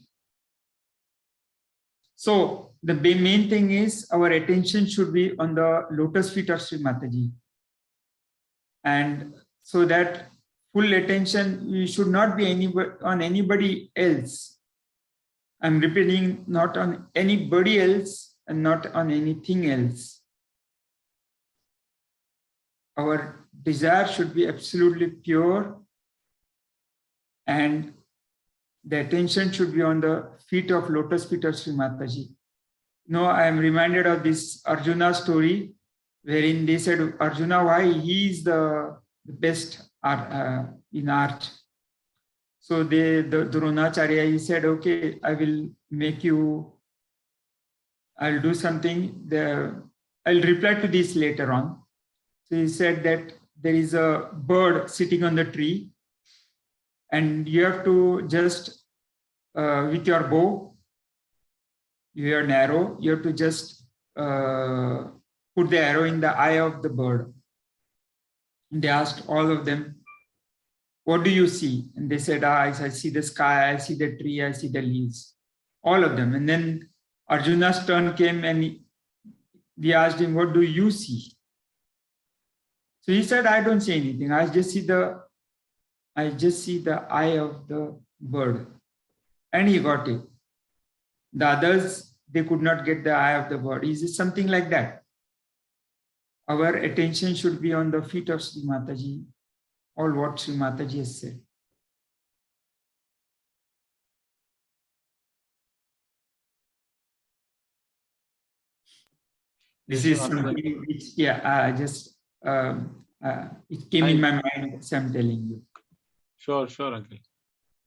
So the main thing is our attention should be on the lotus feet of Shree Mataji. And so that full attention, we should not be on anybody else. I'm repeating, not on anybody else and not on anything else. Our desire should be absolutely pure, and the attention should be on the feet of lotus feet of Shree Mataji. No, I am reminded of this Arjuna story, wherein they said, Arjuna, why he is the best in art. So the Dronacharya, he said, okay, I will make you, I'll do something. I'll reply to this later on. So he said that there is a bird sitting on the tree, and you have to just, with your bow, your arrow, you have to just put the arrow in the eye of the bird. And they asked all of them, what do you see? And they said, I see the sky, I see the tree, I see the leaves. All of them. And then Arjuna's turn came, and they asked him, what do you see? So he said, I don't see anything. I just see the eye of the bird. And he got it. The others, they could not get the eye of the bird. Is it something like that? Our attention should be on the feet of Shree Mataji, all what Shree Mataji has said. This is something which, it came in my mind, so I'm telling you. Sure, Uncle.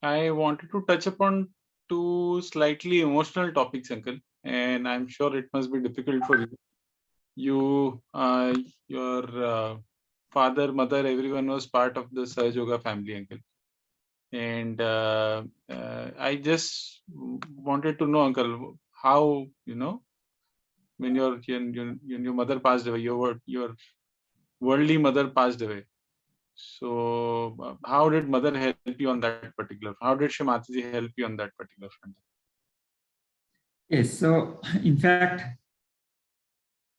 I wanted to touch upon two slightly emotional topics, Uncle, and I'm sure it must be difficult for you. Your father, mother, everyone was part of the Sahaja Yoga family, Uncle. And I just wanted to know, Uncle, how, when your mother passed away, your worldly mother passed away. So how did mother help you on that particular? How did Shri Mataji help you on that particular front? Yes, so in fact,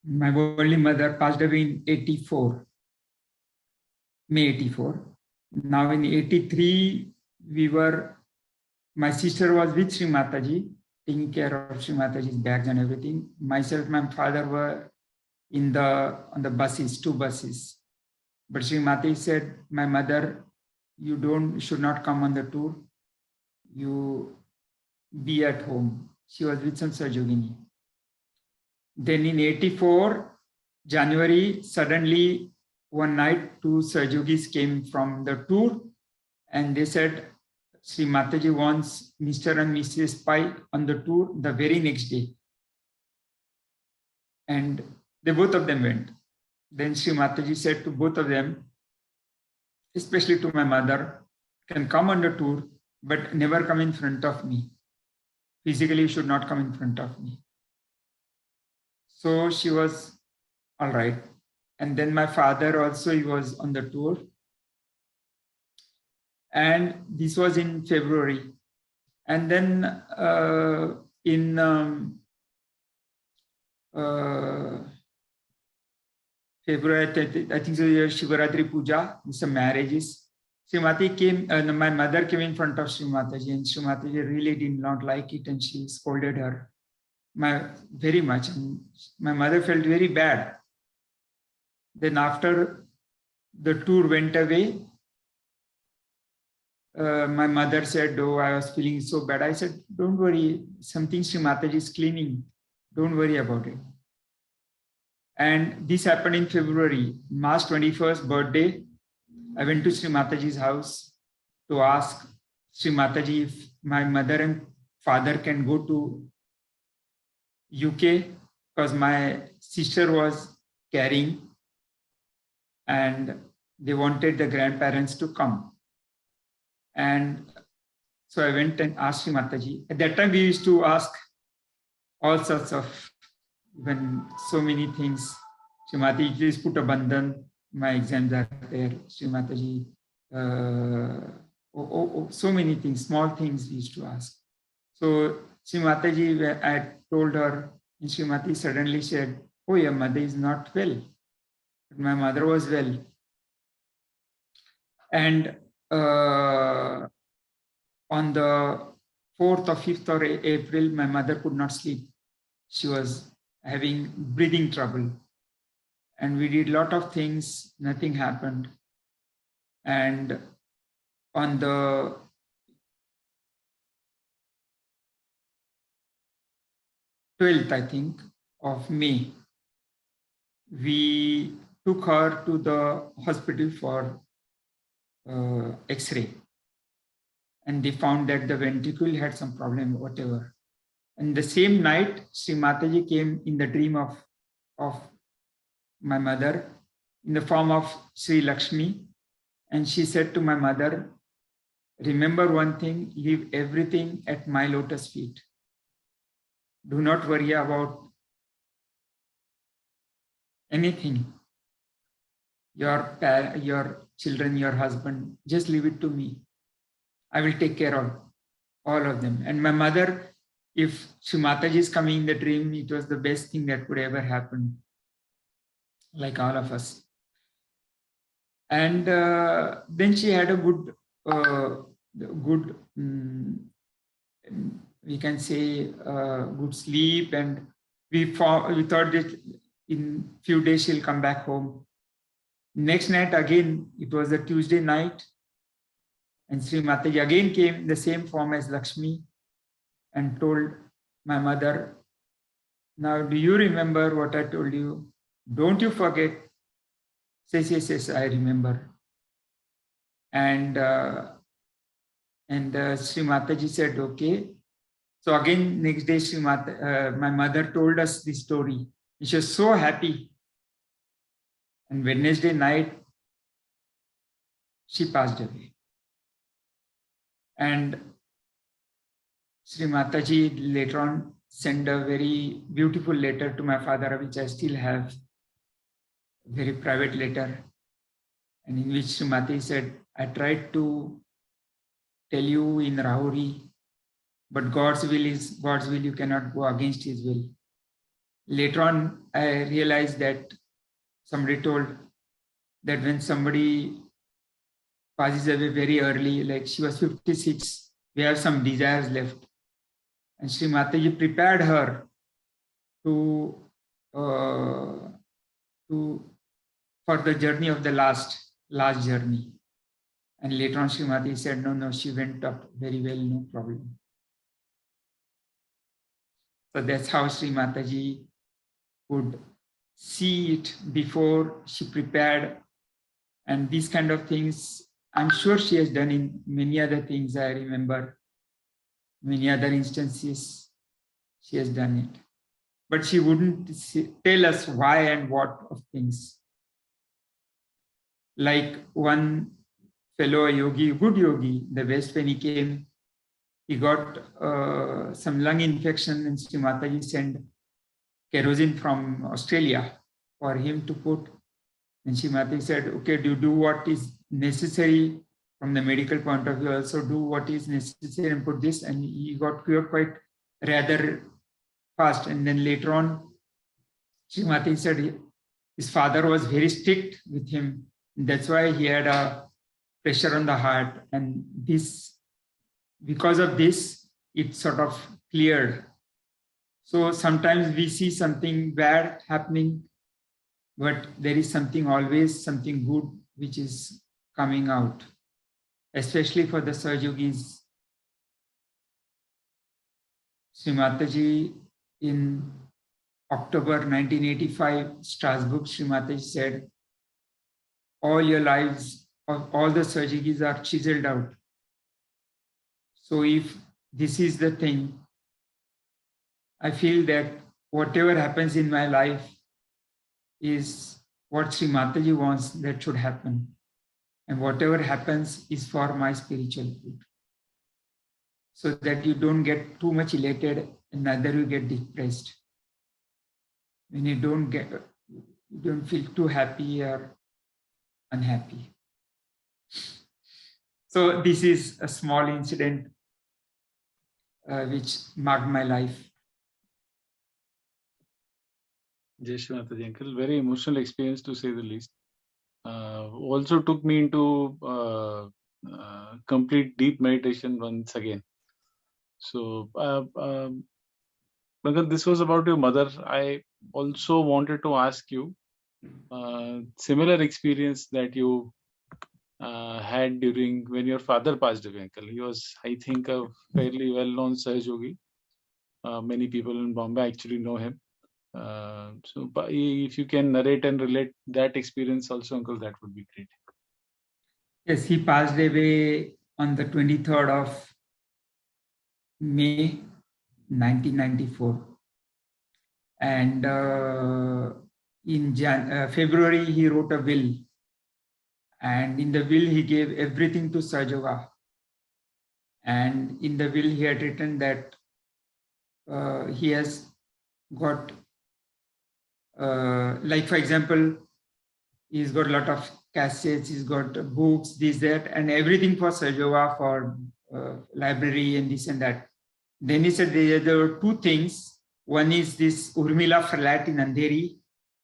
my only mother passed away in 84, May 84. Now in 83, my sister was with Shree Mataji, taking care of Shree Mataji's bags and everything. Myself, my father were on the buses, 2 buses. But Shree Mataji said, my mother, you should not come on the tour. You be at home. She was with some Sajogini. Then in 84, January, suddenly one night, 2 Sajogis came from the tour and they said, Sri Mataji wants Mr. and Mrs. Pai on the tour the very next day. And both of them went. Then Sri Mataji said to both of them, especially to my mother, can come on the tour, but never come in front of me. Physically, you should not come in front of me. So she was all right. And then my father also, he was on the tour. And this was in February. And then in February, I think so, Shivaratri Puja, some marriages. Srimati came, my mother came in front of Sri Mataji, and Sri Mataji really did not like it, and she scolded her very much. And my mother felt very bad. Then after the tour went away, my mother said, oh, I was feeling so bad. I said, don't worry, something Sri Mataji is cleaning. Don't worry about it. And this happened in February, March 21st birthday. I went to Sri Mataji's house to ask Sri Mataji if my mother and father can go to UK, because my sister was carrying and they wanted the grandparents to come. And so I went and asked Sri Mataji. At that time, we used to ask all sorts of, even so many things. Sri Mataji, please put a bandhan. My exams are there. Sri Mataji, so many things, small things we used to ask. So Sri Mataji, I told her, and Sri Mataji suddenly said, oh, your mother is not well. But my mother was well. And on the 4th or 5th of April, my mother could not sleep. She was having breathing trouble. And we did a lot of things, nothing happened. And on the th, I think, of May, we took her to the hospital for X-ray. And they found that the ventricle had some problem, whatever. And the same night, Sri Mataji came in the dream of my mother in the form of Sri Lakshmi. And she said to my mother, remember one thing, leave everything at my lotus feet. Do not worry about anything. Your children, your husband, just leave it to me. I will take care of all of them. And my mother, if Sri Mataji is coming in the dream, it was the best thing that could ever happen, like all of us. And then she had a good, we can say, good sleep. And we thought that in few days she'll come back home. Next night, again, it was a Tuesday night. And Sri Mataji again came in the same form as Lakshmi and told my mother, now, do you remember what I told you? Don't you forget. Says, yes, I remember. And Sri Mataji said, okay. So again, next day, my mother told us this story. She was so happy. And Wednesday night, she passed away. And Sri Mataji later on sent a very beautiful letter to my father, which I still have, a very private letter, and in which Shree Mataji said, I tried to tell you in Rahuri, but God's will is God's will, you cannot go against his will. Later on, I realized that somebody told that when somebody passes away very early, like she was 56, we have some desires left. And Shree Mataji prepared her to for the journey of the last journey. And later on, Shree Mataji said, no, she went up very well, no problem. So that's how Shree Mataji would see it before she prepared. And these kind of things, I'm sure she has done in many other things. I remember many other instances she has done it. But she wouldn't tell us why and what of things. Like one fellow yogi, good yogi, the West, when he came, he got some lung infection, and Shree Mataji sent kerosene from Australia for him to put. And Shree Mataji said, okay, do what is necessary from the medical point of view, also do what is necessary and put this. And he got cured quite rather fast. And then later on, Shree Mataji said his father was very strict with him. That's why he had a pressure on the heart. And this, because of this, it sort of cleared. So sometimes we see something bad happening, but there is something always, something good, which is coming out, especially for the Sahajogis. Shree Mataji in October 1985, Strasbourg, Shree Mataji said, all your lives of all the Sahajogis are chiseled out. So if this is the thing, I feel that whatever happens in my life is what Shree Mataji wants that should happen. And whatever happens is for my spiritual good. So that you don't get too much elated and neither you get depressed. When you don't feel too happy or unhappy. So this is a small incident which marked my life. Jai Shri Mataji, uncle. Very emotional experience, to say the least. Also took me into complete deep meditation once again. So, uncle, this was about your mother. I also wanted to ask you similar experience that you had during when your father passed away, uncle. He was, I think, a fairly well-known Sahajogi. Many people in Bombay actually know him. So if you can narrate and relate that experience also, uncle, that would be great. Yes, he passed away on the 23rd of May 1994. And in February, he wrote a will. And in the will, he gave everything to Sahaja. And in the will, he had written that he has got, like for example, he's got a lot of cassettes, he's got books, this, that, and everything for Sahaja, for library and this and that. Then he said there were two things. One is this Urmila flat in Andheri,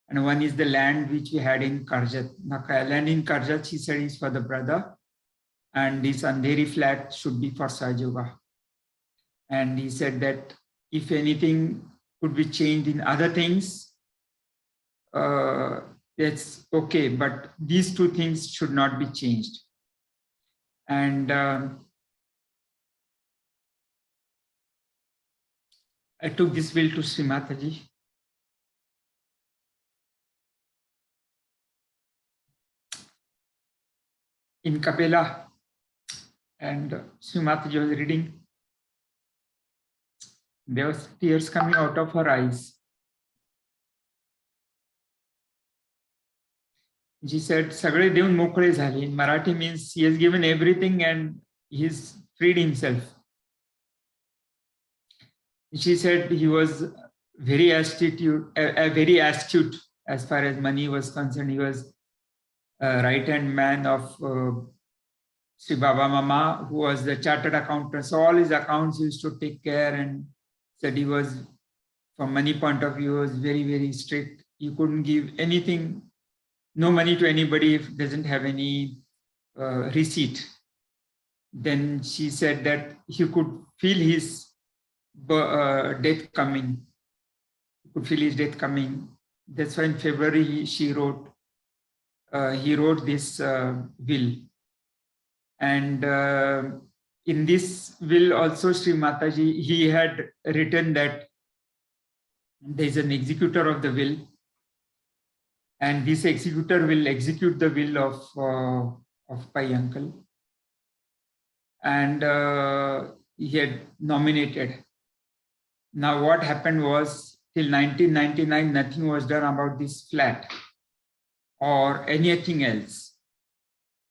and one is the land which we had in Karjat. Land in Karjat, he said, is for the brother, and this Andheri flat should be for Sahaja. And he said that if anything could be changed in other things, it's okay, but these two things should not be changed. And I took this will to Shree Mataji. In Kapela, and Shree Mataji was reading. There was tears coming out of her eyes. She said, Sagade Deun Mokre Zali. In Marathi means he has given everything and he's freed himself. She said he was very very astute as far as money was concerned. He was a right-hand man of Sri Baba Mama, who was the chartered accountant. So all his accounts he used to take care, and said he was, from money point of view, was very, very strict. You couldn't give anything, no money to anybody if doesn't have any receipt. Then she said that he could feel his death coming. He could feel his death coming. That's why in February he wrote this will. And in this will also, Shree Mataji, he had written that there is an executor of the will, and this executor will execute the will of my uncle. And he had nominated. Now what happened was, till 1999, nothing was done about this flat or anything else.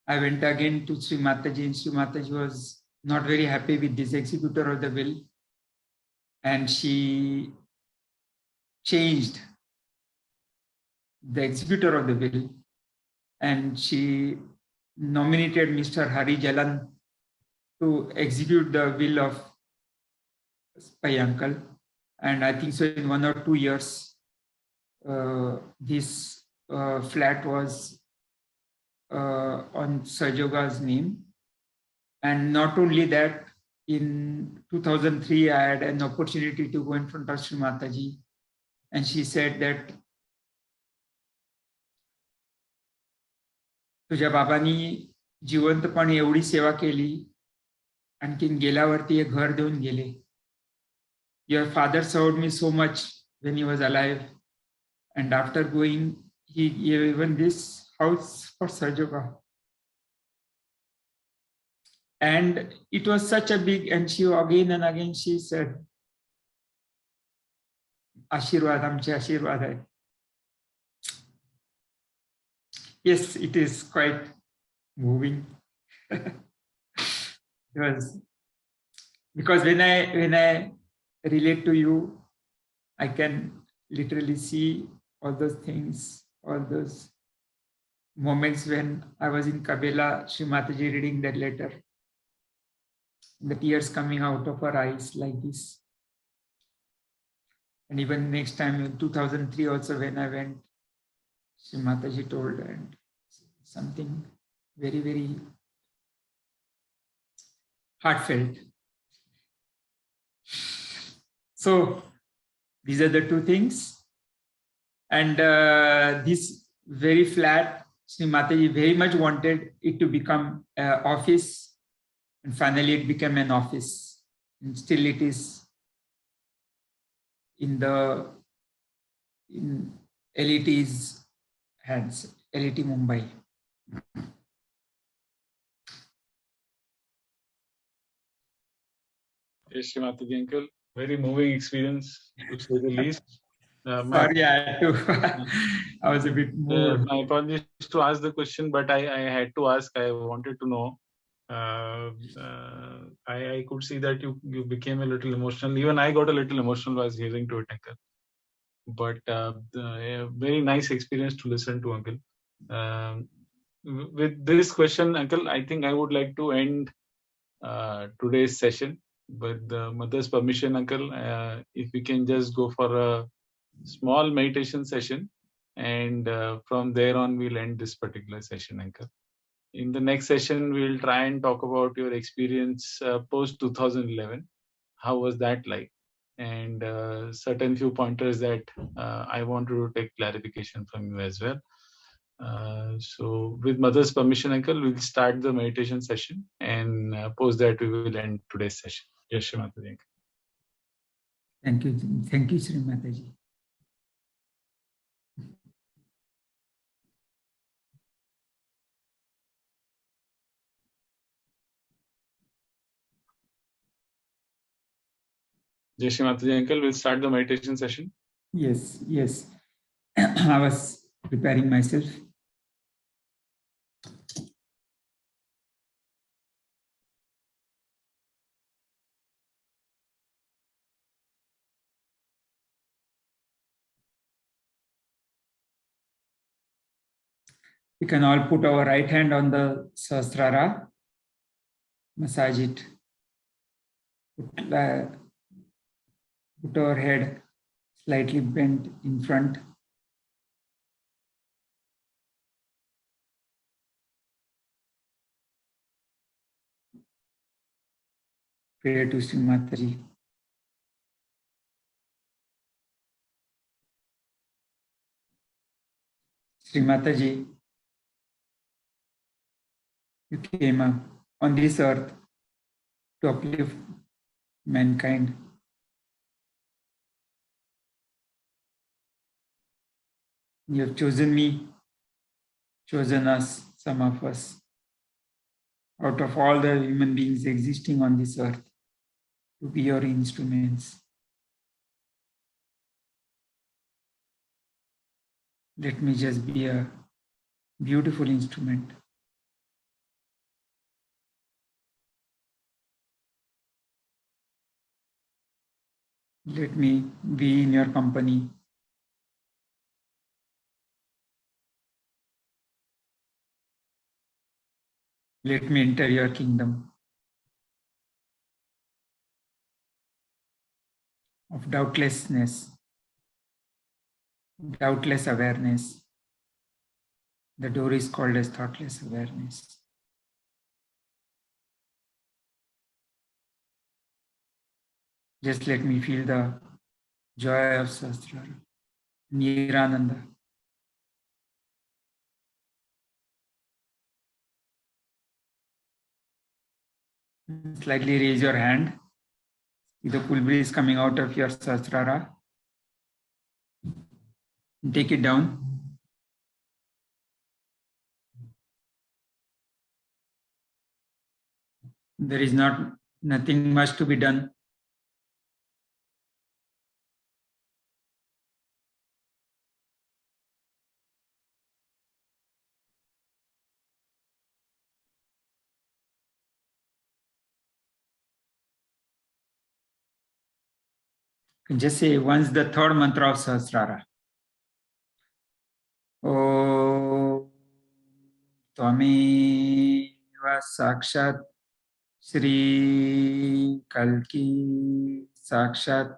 I went again to Shree Mataji, and Shree Mataji was not very happy with this executor of the will, and she changed the executor of the will, and she nominated Mr. Hari Jalan to execute the will of my uncle. And I think so in 1 or 2 years, this flat was on Sahaja's name. And not only that, in 2003, I had an opportunity to go in front of Shree Mataji, and she said that तुझ्या बाबांनी जिवंतपणे एवढी सेवा केली, आणखीन गेल्यावरती हे घर देऊन गेले. Your father served me so much when he was alive, and after going, he gave even this house for Sahaja. And it was such a big, and she again and again she said, Ashirwad, amche Ashirwad hai. Yes, it is quite moving. It was, because when I relate to you, I can literally see all those things, all those moments when I was in Kabela, Shree Mataji reading that letter, the tears coming out of her eyes like this. And even next time in 2003 also, when I went, Shree Mataji told, and something very, very heartfelt. So these are the two things. And this very flat, Shree Mataji very much wanted it to become an office. And finally it became an office. And still it is in LET's hands, LET Mumbai. Yes, Shree Mataji uncle, very moving experience to say the least. Sorry, I had to. I was a bit more. My apologies to ask the question, but I had to ask. I wanted to know. I could see that you became a little emotional. Even I got a little emotional while hearing to it, uncle. But a very nice experience to listen to, uncle. With this question, uncle, I think I would like to end today's session. With the mother's permission, uncle, if we can just go for a small meditation session, and from there on we'll end this particular session, uncle. In the next session, we'll try and talk about your experience post 2011. How was that like? And certain few pointers that I want to take clarification from you as well. So with mother's permission, uncle, we'll start the meditation session, and post that we will end today's session. Yes, Shree Mataji. Thank you. Thank you, Shree Mataji. Yes, Shree Mataji uncle, we'll start the meditation session. Yes, yes. I was preparing myself. We can all put our right hand on the Sahasrara, massage it, put our head slightly bent in front. Prayer to Shree Mataji. Shree Mataji, you came up on this earth to uplift mankind. You have chosen me, chosen us, some of us, out of all the human beings existing on this earth, to be your instruments. Let me just be a beautiful instrument. Let me be in your company. Let me enter your kingdom of doubtlessness, doubtless awareness. The door is called as thoughtless awareness. Just let me feel the joy of Sahasrara, Nirananda. Slightly raise your hand. See the cool breeze coming out of your Sahasrara. Take it down. There is nothing much to be done. Just say once the third mantra of Sahasrara. Om Tvameva Sakshat Shri Kalki Sakshat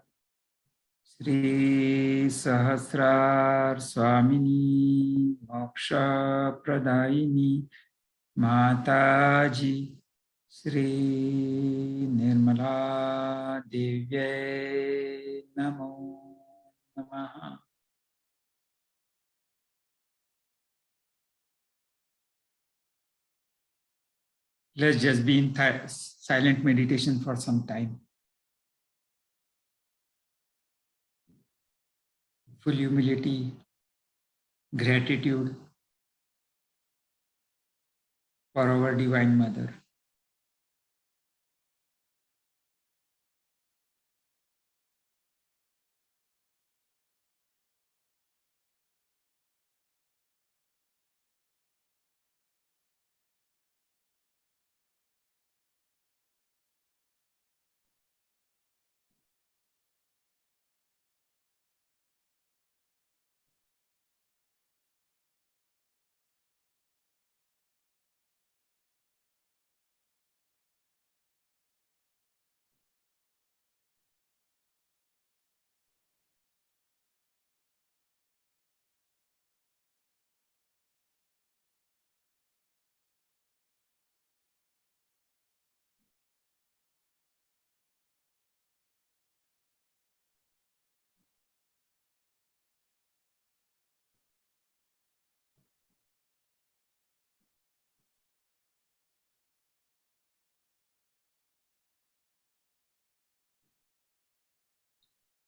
Shri Sahasrar Swamini Moksha Pradayini Mataji Shree Nirmala Devi Namo Namaha. Let's just be in silent meditation for some time. Full humility, gratitude for our Divine Mother.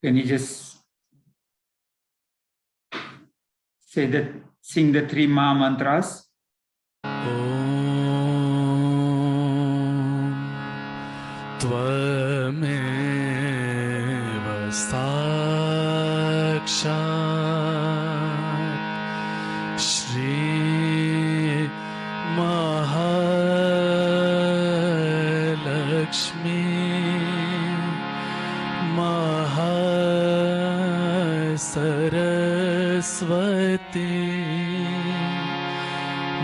Can you just sing the three Ma mantras? त्वमेव साक्षात् श्री महालक्ष्मी महासरस्वती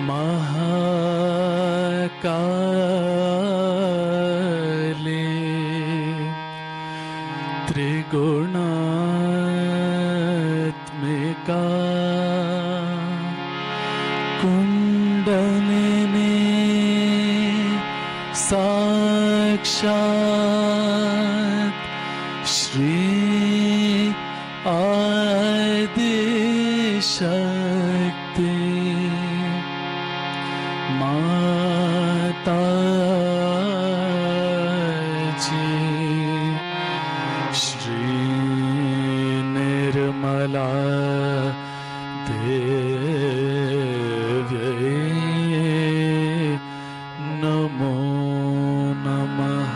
महाकाले त्रिगुणात्मिका कुंडलिनी साक्षात श्री आदिशक्ति माताजी श्री निर्मला देवी नमो नमः।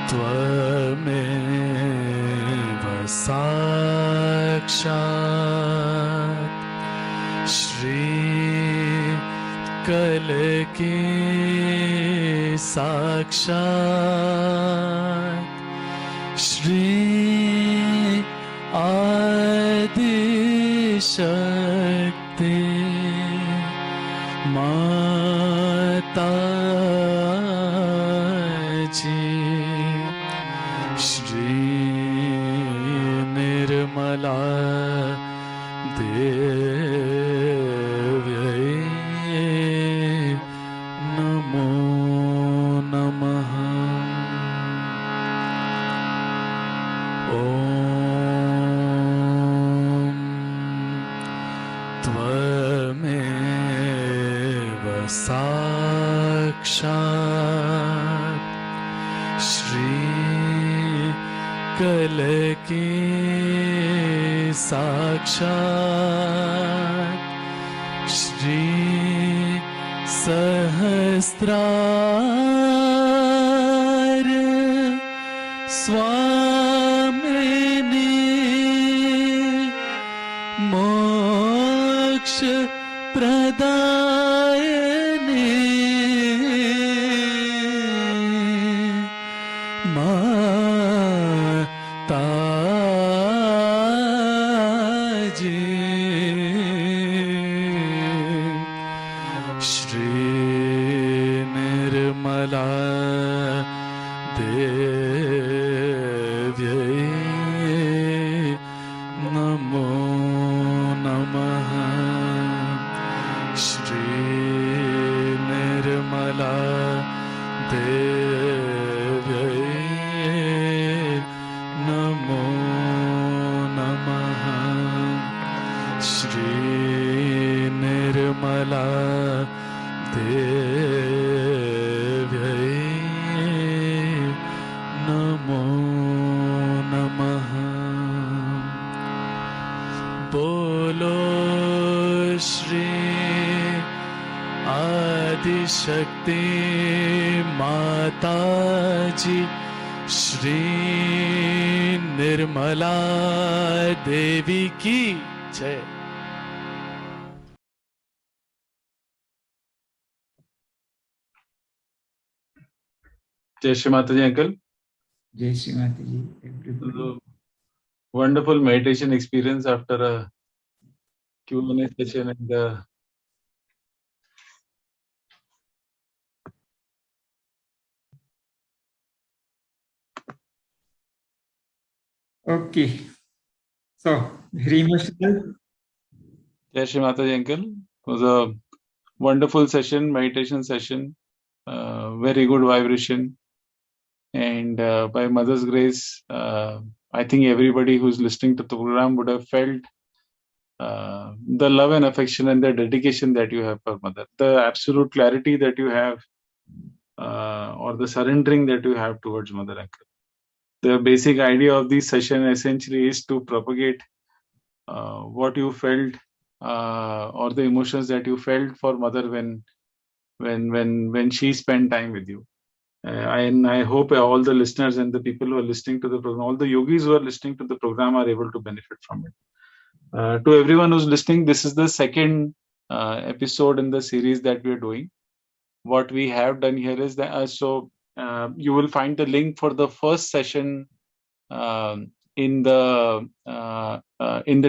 त्वमेव साक्षात् श्री कलकी साक्षात् श्री आदिशक्ति माताजी श्री निर्मला देवी नमो नमः। त्वमेव साक्षात् श्री कलकी साक्षात् श्री सहस्रार स्वामिनी मोक्ष प्रदायिनी माताजी श्री निर्मला देवी नमो नमः। श्री निर्मला देवी नमो नमः। श्री निर्मला देवी नमो नमः। बोलो श्री आदिशक्ति माताजी श्री निर्मला देवी की जय। Jai Shri Mataji uncle. Jai Shri Mataji, everybody. Wonderful meditation experience after a Q&A session and Okay. So, very emotional. Jai Shri Mataji uncle. It was a wonderful session, meditation session, very good vibration. And by Mother's grace, I think everybody who's listening to the program would have felt the love and affection and the dedication that you have for Mother, the absolute clarity that you have, or the surrendering that you have towards Mother uncle. The basic idea of this session essentially is to propagate what you felt or the emotions that you felt for Mother when she spent time with you. And I hope all the listeners and the people who are listening to the program, all the yogis who are listening to the program, are able to benefit from it. To everyone who's listening, this is the second episode in the series that we are doing. What we have done here is that you will find the link for the first session in the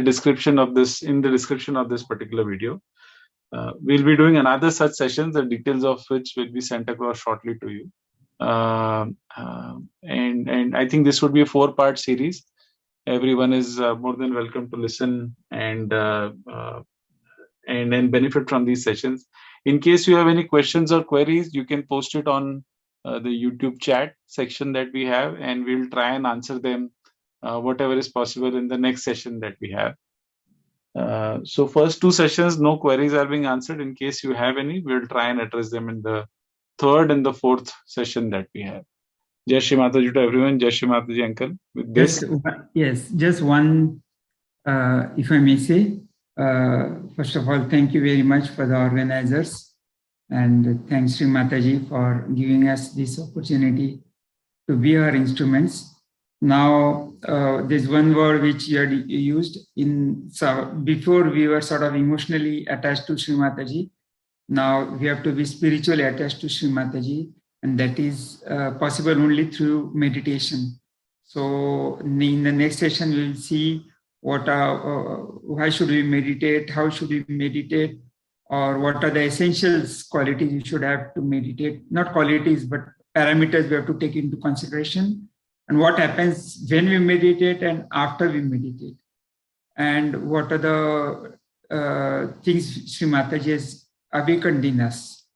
description of this particular video. We'll be doing another such sessions, the details of which will be sent across shortly to you. And I think this would be a 4-part series. Everyone is more than welcome to listen and benefit from these sessions. In case you have any questions or queries, you can post it on the YouTube chat section that we have, and we'll try and answer them whatever is possible in the next session that we have. So first 2 sessions, no queries are being answered. In case you have any, we'll try and address them in the 3rd and the 4th session that we have. Jai Shri Mataji to everyone. Jai Shri Mataji, uncle. With this, just one, if I may say, first of all, thank you very much for the organizers, and thanks Shree Mataji for giving us this opportunity to be our instruments. Now, there's one word which you had used in, so before we were sort of emotionally attached to Shree Mataji. Now we have to be spiritually attached to Shree Mataji, and that is possible only through meditation. So in the next session, we will see why should we meditate, how should we meditate, or what are the essentials, qualities you should have to meditate, not qualities, but parameters we have to take into consideration, and what happens when we meditate and after we meditate, and what are the things Shree Mataji has awakened in us.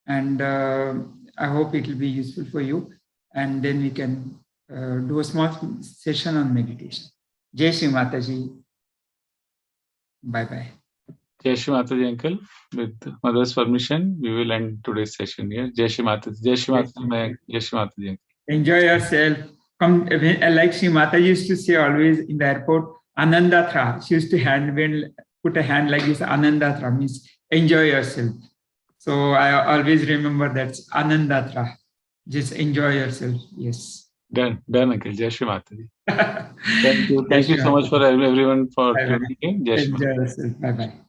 And I hope it will be useful for you, and then we can do a small session on meditation. Jai Shri Mataji. Bye-bye. Jai Shri Mataji, uncle. With mother's permission, we will end today's session here. Jai Shri Mataji. Jai Shri Mataji. Jai Shri Mataji, uncle. Enjoy yourself. Come, like Shree Mataji used to say always in the airport, Anandatra. She used to put a hand like this, Anandatra means enjoy yourself. So I always remember that's Anandatra. Just enjoy yourself. Yes. Done, uncle. Jai Shri Mataji. Thank you so much for everyone for tuning in. Jai Shri Mataji. Enjoy yourself. Bye-bye.